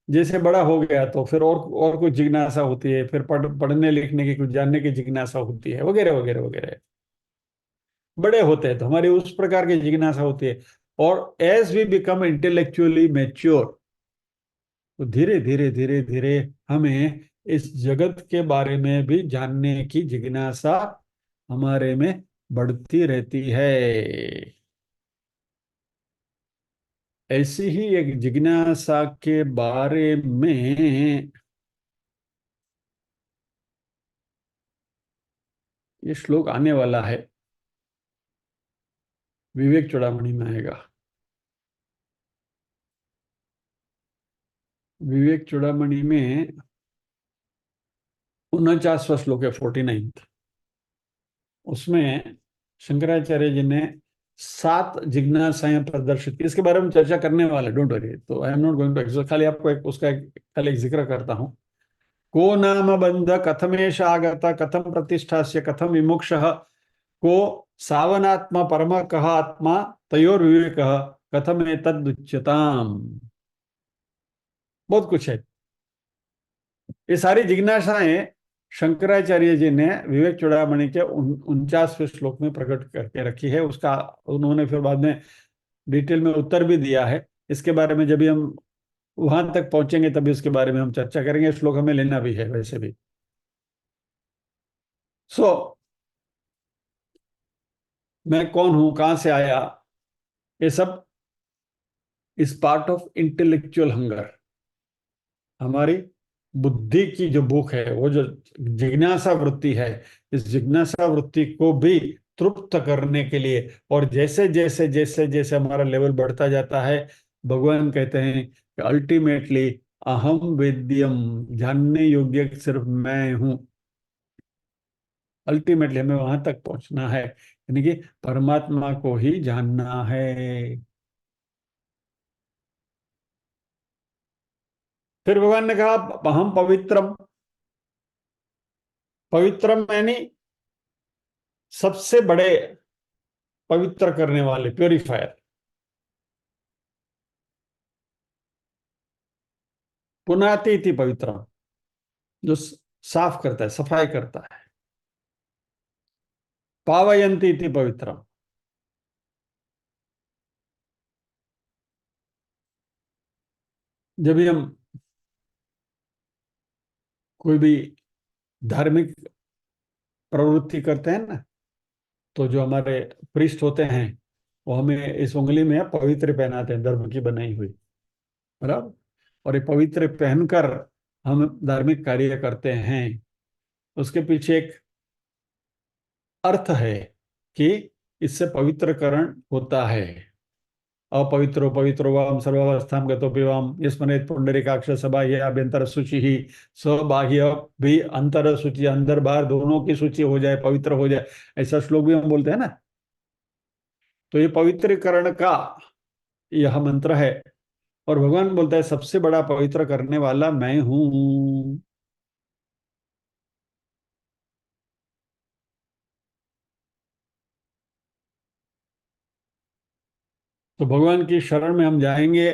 जैसे बड़ा हो गया तो फिर और कुछ जिज्ञासा होती है, फिर पढ़ने लिखने की, कुछ जानने की जिज्ञासा होती है, वगैरह वगैरह वगैरह। बड़े होते हैं तो हमारी उस प्रकार की जिज्ञासा होती है। और as we become intellectually mature, तो धीरे धीरे धीरे धीरे हमें इस जगत के बारे में भी जानने की जिज्ञासा हमारे में बढ़ती रहती है। ऐसी ही एक जिज्ञासा के बारे में ये श्लोक आने वाला है, विवेक चूड़ामणि में आएगा। विवेक चूड़ामणि में 49वां श्लोक है, 49th। उसमें शंकराचार्य जी ने 7 जिज्ञासाएं प्रदर्शित की। इसके बारे में चर्चा करने वाले, डोंट वरी, तो I am not going to explain, खाली आपको खाली एक जिक्र करता हूं। को नाम बंध कथमेश आगत, कथम प्रतिष्ठास्य, कथम विमुक्ष, को सावनात्मा परम कह आत्मा, तयोर विवेक, कथम एतदुच्यताम। बहुत कुछ है। ये सारी जिज्ञासाएं शंकराचार्य जी ने विवेक चूड़ामणि के 49वें श्लोक में प्रकट करके रखी है। उसका उन्होंने फिर बाद में डिटेल में उत्तर भी दिया है। इसके बारे में जब भी हम वहां तक पहुंचेंगे तभी उसके बारे में हम चर्चा करेंगे। श्लोक हमें लेना भी है वैसे भी। सो मैं कौन हूं, कहां से आया, ये सब इस पार्ट ऑफ इंटेलेक्चुअल हंगर। हमारी बुद्धि की जो भूख है, वो जो जिज्ञासा वृत्ति है, इस जिज्ञासा वृत्ति को भी तृप्त करने के लिए, और जैसे जैसे जैसे जैसे हमारा लेवल बढ़ता जाता है, भगवान कहते हैं कि अल्टीमेटली अहम वेद्यम, जानने योग्य सिर्फ मैं हूं। अल्टीमेटली हमें वहां तक पहुंचना है, यानी कि परमात्मा को ही जानना है। फिर भगवान ने कहा अहम पवित्रम। पवित्रम यानी सबसे बड़े पवित्र करने वाले, प्योरीफायर। पुनाति इति पवित्रम, जो साफ करता है, सफाई करता है। पावयंती इति पवित्रम, जब भी हम कोई भी धार्मिक प्रवृत्ति करते हैं ना, तो जो हमारे प्रीस्ट होते हैं वो हमें इस उंगली में पवित्र पहनाते हैं, धर्म की बनाई हुई, बराबर। और ये पवित्र पहनकर हम धार्मिक कार्य करते हैं। उसके पीछे एक अर्थ है कि इससे पवित्रकरण होता है। अपवित्रो पवित्रो वाम सर्वावस्थां गतो पिवाम यस्मरेत पुंडरीकाक्ष सबाह्य अभ्यंतर शुचि ही, स्वबाह्य भी अंतर शुचि, अंदर बाहर दोनों की शुचि हो जाए, पवित्र हो जाए, ऐसा श्लोक भी हम बोलते हैं ना। तो ये पवित्रीकरण का यह मंत्र है। और भगवान बोलता है सबसे बड़ा पवित्र करने वाला मैं हूं। तो भगवान की शरण में हम जाएंगे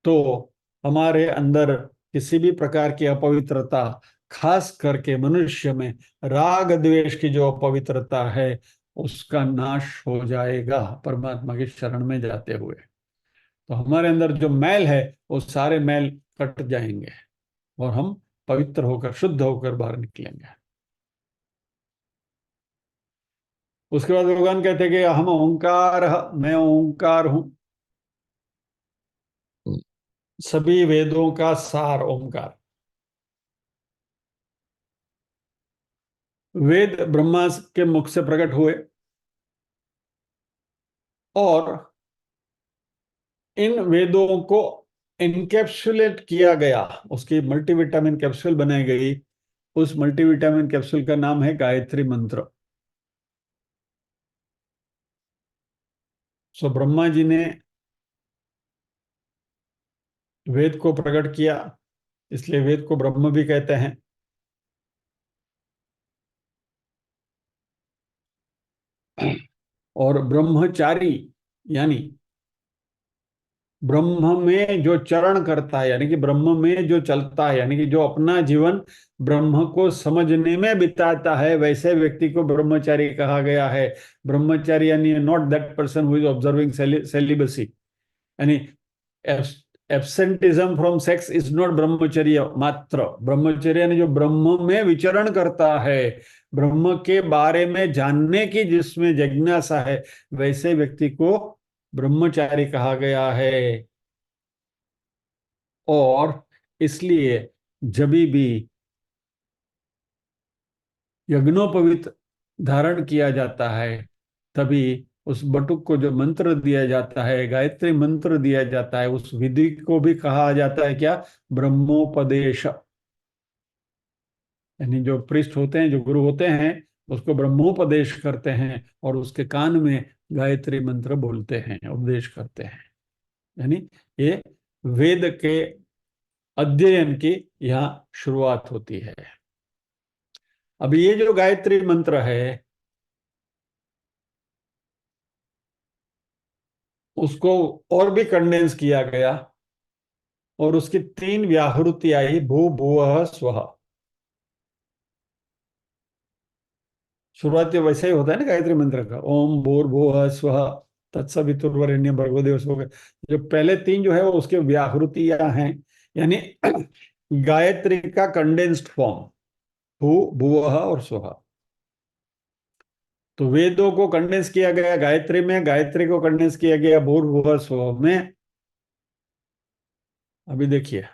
तो हमारे अंदर किसी भी प्रकार की अपवित्रता, खास करके मनुष्य में राग द्वेष की जो अपवित्रता है, उसका नाश हो जाएगा परमात्मा की शरण में जाते हुए। तो हमारे अंदर जो मैल है वो सारे मैल कट जाएंगे और हम पवित्र होकर, शुद्ध होकर बाहर निकलेंगे। उसके बाद भगवान कहते हैं कि हम ओंकार, मैं ओंकार हूं। सभी वेदों का सार ओंकार। वेद ब्रह्मा के मुख से प्रकट हुए और इन वेदों को इनकेप्सुलेट किया गया, उसकी मल्टीविटामिन कैप्सूल बनाई गई। उस मल्टीविटामिन कैप्सूल का नाम है गायत्री मंत्र। सो ब्रह्मा जी ने वेद को प्रकट किया, इसलिए वेद को ब्रह्म भी कहते हैं। और ब्रह्मचारी यानी ब्रह्म में जो चरण करता है, यानी कि ब्रह्म में जो चलता है, यानी कि जो अपना जीवन ब्रह्म को समझने में बिताता है, वैसे व्यक्ति को ब्रह्मचारी कहा गया है। ब्रह्मचारी यानी not that person who is observing celibacy, यानी absenteeism from sex is not brahmacharya मात्र। ब्रह्मचर्य यानी जो ब्रह्म में विचरण करता है, ब्रह्म के बारे में जानने की जिसमें जिज्ञासा है, वैसे व्यक्ति को ब्रह्मचारी कहा गया है। और इसलिए जब भी यज्ञोपवीत धारण किया जाता है, तभी उस बटुक को जो मंत्र दिया जाता है, गायत्री मंत्र दिया जाता है, उस विधि को भी कहा जाता है क्या? ब्रह्मोपदेश। यानी जो प्रिस्ट होते हैं, जो गुरु होते हैं, उसको ब्रह्मोपदेश करते हैं और उसके कान में गायत्री मंत्र बोलते हैं, उपदेश करते हैं। यानी ये वेद के अध्ययन की यहाँ शुरुआत होती है। अब ये जो गायत्री मंत्र है, उसको और भी कंडेंस किया गया और उसकी 3 व्याहृति आई, भू भुवः स्वः। शुरुआत वैसे ही होता है ना गायत्री मंत्र का, ओम भूर्भुवः स्वः तत्सवितुर्वरेण्यं भर्गो देवस्य होगा। जो पहले 3 जो है वो उसके व्याहृतियां हैं, यानी गायत्री का कंडेंस्ड फॉर्म, भू भुवः और स्वः। तो वेदों को कंडेंस किया गया गायत्री में, गायत्री को कंडेंस किया गया भूर्भुवः स्वः में। अभी देखिए,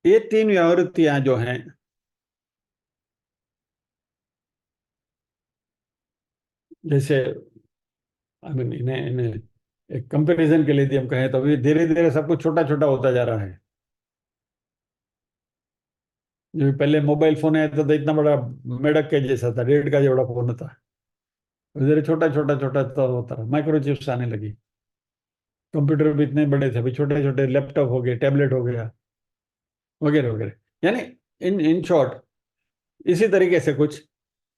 ये 3 व्यावृत्तियां जो हैं, जैसे आई मीन इन्हें इन्हें एक कंपैरिजन के लिए हम कहें तो अभी धीरे धीरे सब कुछ छोटा छोटा होता जा रहा है। जो पहले मोबाइल फोन आया था तो इतना बड़ा मेढक के जैसा था, 1.5 का जो बड़ा फोन था, धीरे छोटा छोटा छोटा तो होता रहा, माइक्रोचिप्स आने लगी। कंप्यूटर भी इतने बड़े थे, अभी छोटे छोटे लैपटॉप हो गए, टैबलेट हो गया, वगैरह वगैरह। यानी इन इन शॉर्ट इसी तरीके से कुछ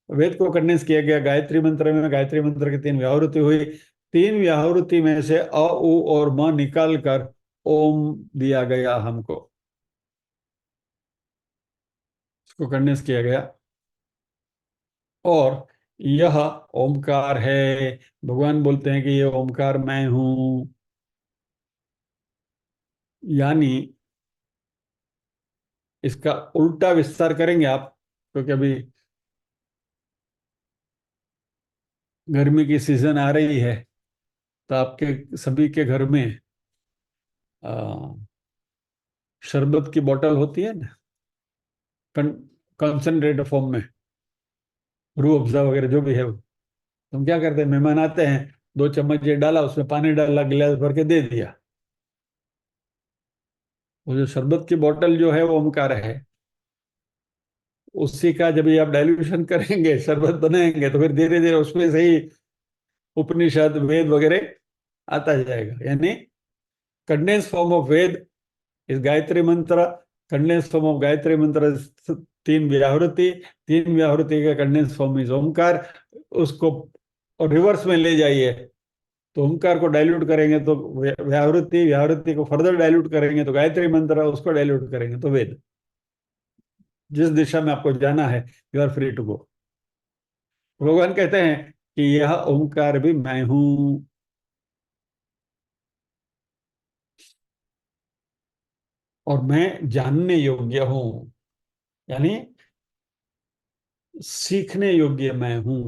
वेद को कंडेंस किया गया गायत्री मंत्र में। गायत्री मंत्र की 3 व्याहृति हुई, 3 व्याहृति में से अ उ और म निकाल कर ओम दिया गया हमको, इसको कंडेंस किया गया। और यह ओमकार है। भगवान बोलते हैं कि ये ओमकार मैं हूं। यानी इसका उल्टा विस्तार करेंगे आप, क्योंकि अभी गर्मी की सीजन आ रही है, तो आपके सभी के घर में शरबत की बोतल होती है ना, कंसनट्रेट फॉर्म में, रूह अफ़ज़ा वगैरह जो भी है वो। तुम क्या करते हैं, मेहमान आते हैं, 2 चम्मच ये डाला, उसमें पानी डाला, गिलास भर के दे दिया। वो जो शरबत की बोतल जो है वो ओमकार है। उसी का जब ये आप डाइल्यूशन करेंगे, शरबत बनाएंगे, तो फिर धीरे धीरे उसमें से ही उपनिषद वेद वगैरह आता जाएगा। यानी कंडेंस फॉर्म ऑफ वेद इस गायत्री मंत्र, कंडेंस फॉर्म ऑफ गायत्री मंत्र, तीन व्याहृति, तीन व्याहृति का कंडेंस फॉर्म इज ओमकार। उसको और रिवर्स में ले जाइए तो ओमकार को डाइल्यूट करेंगे तो व्याहृति, व्याहृति को फर्दर डाइल्यूट करेंगे तो गायत्री मंत्र, उसको डाइल्यूट करेंगे तो वेद। जिस दिशा में आपको जाना है you are free to go. भगवान कहते हैं कि यह ओमकार भी मैं हूं। और मैं जानने योग्य हूं, यानी सीखने योग्य मैं हूं।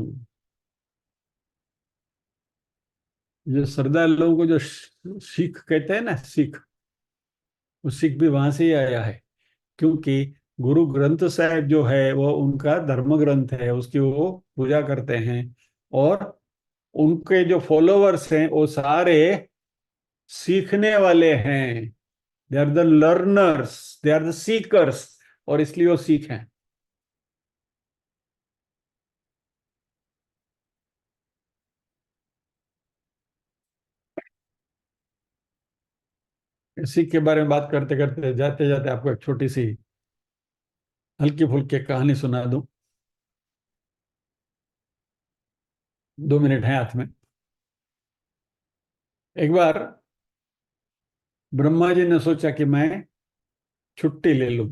जो सरदार लोगों को जो सीख कहते हैं ना, सीख, वो सीख भी वहां से ही आया है। क्योंकि गुरु ग्रंथ साहिब जो है वो उनका धर्म ग्रंथ है, उसकी वो पूजा करते हैं। और उनके जो फॉलोवर्स हैं वो सारे सीखने वाले हैं। They are the learners, they are the seekers, और इसलिए वो सीख हैं। इसी के बारे में बात करते करते जाते जाते आपको एक छोटी सी हल्की फुल्की कहानी सुना दूं। 2 मिनट है हाथ में। एक बार ब्रह्मा जी ने सोचा कि मैं छुट्टी ले लूं।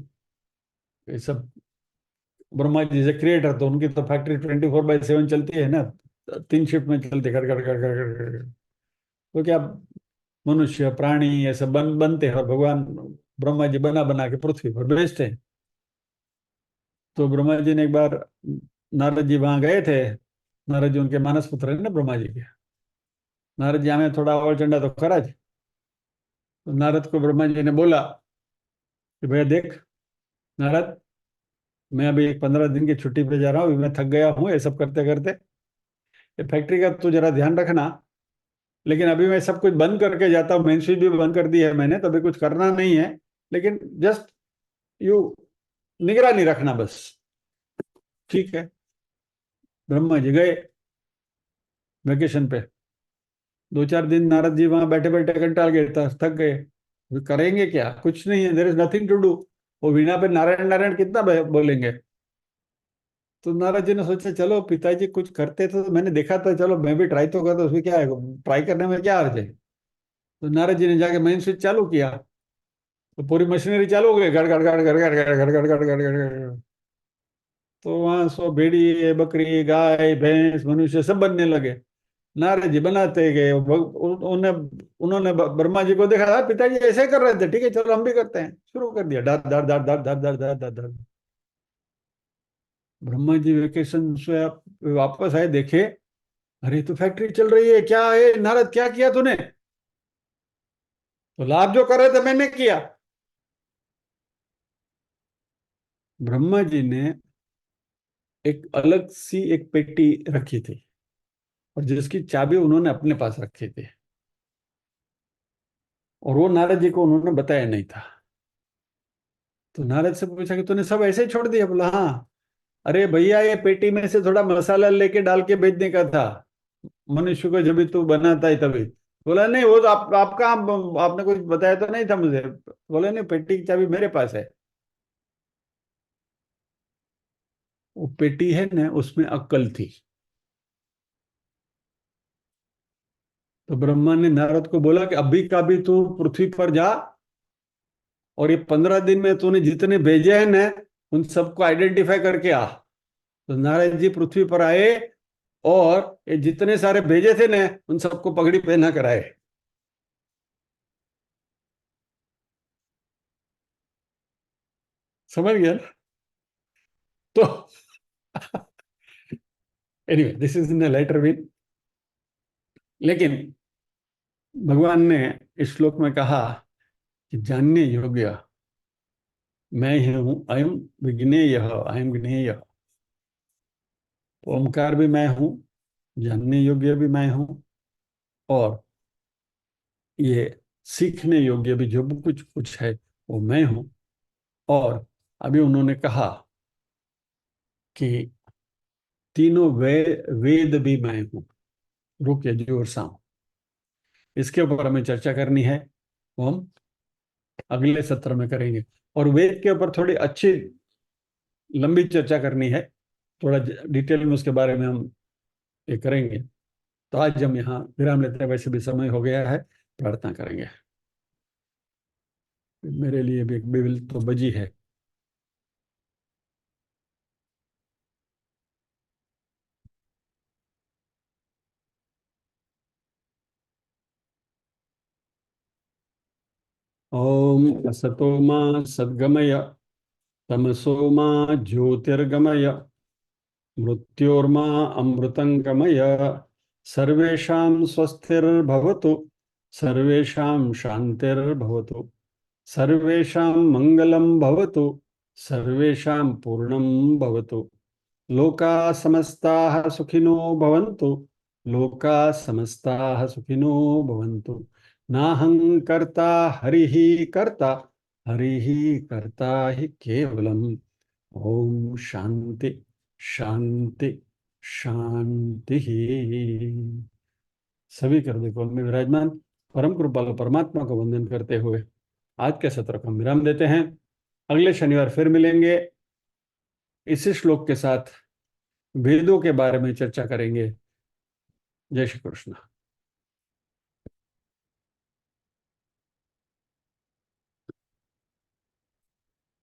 ये सब, ब्रह्मा जी से क्रिएटर, तो उनकी तो फैक्ट्री 24/7 चलती है ना, 3 शिफ्ट में चलती, कर कर कर कर कर कर। तो क्या मनुष्य प्राणी ये सब बनते हैं और भगवान ब्रह्मा जी बना बना के पृथ्वी पर भेजते हैं। तो ब्रह्मा जी ने एक बार, नारद जी वहां गए थे। नारद जी उनके मानस पुत्र है ना ब्रह्मा जी के। नारद जी हमें थोड़ा और चंडा तो खराज। तो नारद को ब्रह्मा जी ने बोला कि भैया देख नारद, मैं अभी एक 15 दिन की छुट्टी पे जा रहा हूँ, अभी मैं थक गया हूँ ये सब करते करते। ये फैक्ट्री का तू जरा ध्यान रखना, लेकिन अभी मैं सब कुछ बंद करके जाता हूँ, मेन स्विच भी बंद कर दी है मैंने, तो अभी कुछ करना नहीं है, लेकिन जस्ट यू निगरानी रखना बस। ठीक है। ब्रह्मा जी गए वेकेशन पे। 2-4 दिन नारद जी वहां बैठे बैठे कंटाल गए, थक गए। वे करेंगे क्या, कुछ नहीं है, there is nothing to do. वो वीणा पे नारायण नारायण कितना बोलेंगे। तो नारद जी ने सोचा चलो पिताजी कुछ करते तो मैंने देखा था, चलो मैं भी ट्राई तो करता, उसमें क्या है, ट्राई करने में क्या अर्ज है। तो नारद जी ने जाके मेन स्विच चालू किया, तो पूरी मशीनरी चालू हो गई, गड़ गड़ गड़ गड़ गड़ गड़ गड़ गड़ गड़ गड़ गड़ गड़। तो वहां सो भेड़ी बकरी गाय भैंस मनुष्य सब बनने लगे। नारद जी बनाते गए। उन्हें उन्होंने ब्रह्मा जी को देखा, "हाँ, पिताजी ऐसे कर रहे थे, ठीक है चलो हम भी करते हैं।" शुरू कर दिया, डर डर डर डर डर डर डर डर डर। ब्रह्मा जी वेकेशन से वापस आए, देखे अरे तो फैक्ट्री चल रही है, क्या है नारद क्या किया तूने। तो लाभ जो कर रहे थे मैंने किया। ब्रह्मा जी ने एक अलग सी एक पेटी रखी थी, और जिसकी चाबी उन्होंने अपने पास रखी थी, और वो नारद जी को उन्होंने बताया नहीं था। तो नारद से पूछा कि तूने सब ऐसे ही छोड़ दिया। बोला हाँ। अरे भैया ये पेटी में से थोड़ा मसाला लेके डाल के बेचने का था मनुष्य को, जब भी तू बनाता है तभी। बोला नहीं वो तो आपका आपने कुछ बताया तो नहीं था मुझे। बोला नहीं, पेटी की चाबी मेरे पास है। वो पेटी है ना, उसमें अक्कल थी। तो ब्रह्मा ने नारद को बोला कि अभी का भी तू पृथ्वी पर जा, और ये 15 दिन में तूने जितने भेजे हैं ना उन सबको आइडेंटिफाई करके आ। तो नारद जी पृथ्वी पर आए, और ये जितने सारे भेजे थे ना उन सबको पगड़ी पहना कर आए। समझ गया ना? तो anyway this is in lighter when. लेकिन भगवान ने इस श्लोक में कहा कि जानने योग्य मैं ही हूं, अयम विज्ञेय, अयम ज्ञेय। ओमकार भी मैं हूं, जानने योग्य भी मैं हूं, और ये सीखने योग्य भी जो कुछ कुछ है वो मैं हूं। और अभी उन्होंने कहा कि तीनों वेद भी मैं हूं। रुकिए जोर सा, इसके ऊपर हमें चर्चा करनी है, वो हम अगले सत्र में करेंगे। और वेद के ऊपर थोड़ी अच्छी लंबी चर्चा करनी है, थोड़ा डिटेल में उसके बारे में हम ये करेंगे। तो आज हम यहाँ विराम लेते हैं, वैसे भी समय हो गया है, प्रार्थना करेंगे। मेरे लिए भी एक बिल तो बजी है। ओम असतो मा सद्गमय, तमसो मा ज्योतिर्गमय, मृत्योर्मा अमृतंगमय। सर्वेषां स्वस्तिर्भवतु, सर्वेषां शान्तिर्भवतु, सर्वेषां मङ्गलं भवतु, सर्वेषां पूर्णं भवतु। लोका समस्ताः सुखिनो भवन्तु, लोका समस्ताः सुखिनो भवन्तु। नाहं कर्ता हरिः कर्ता, हरिः कर्ता हि केवलम्। ओम शांति शांति शांति। सभी हृदय कोल में विराजमान परम कृपालु परमात्मा को वंदन करते हुए आज के सत्र को हम विराम देते हैं। अगले शनिवार फिर मिलेंगे, इसी श्लोक के साथ वेदों के बारे में चर्चा करेंगे। जय श्री कृष्ण।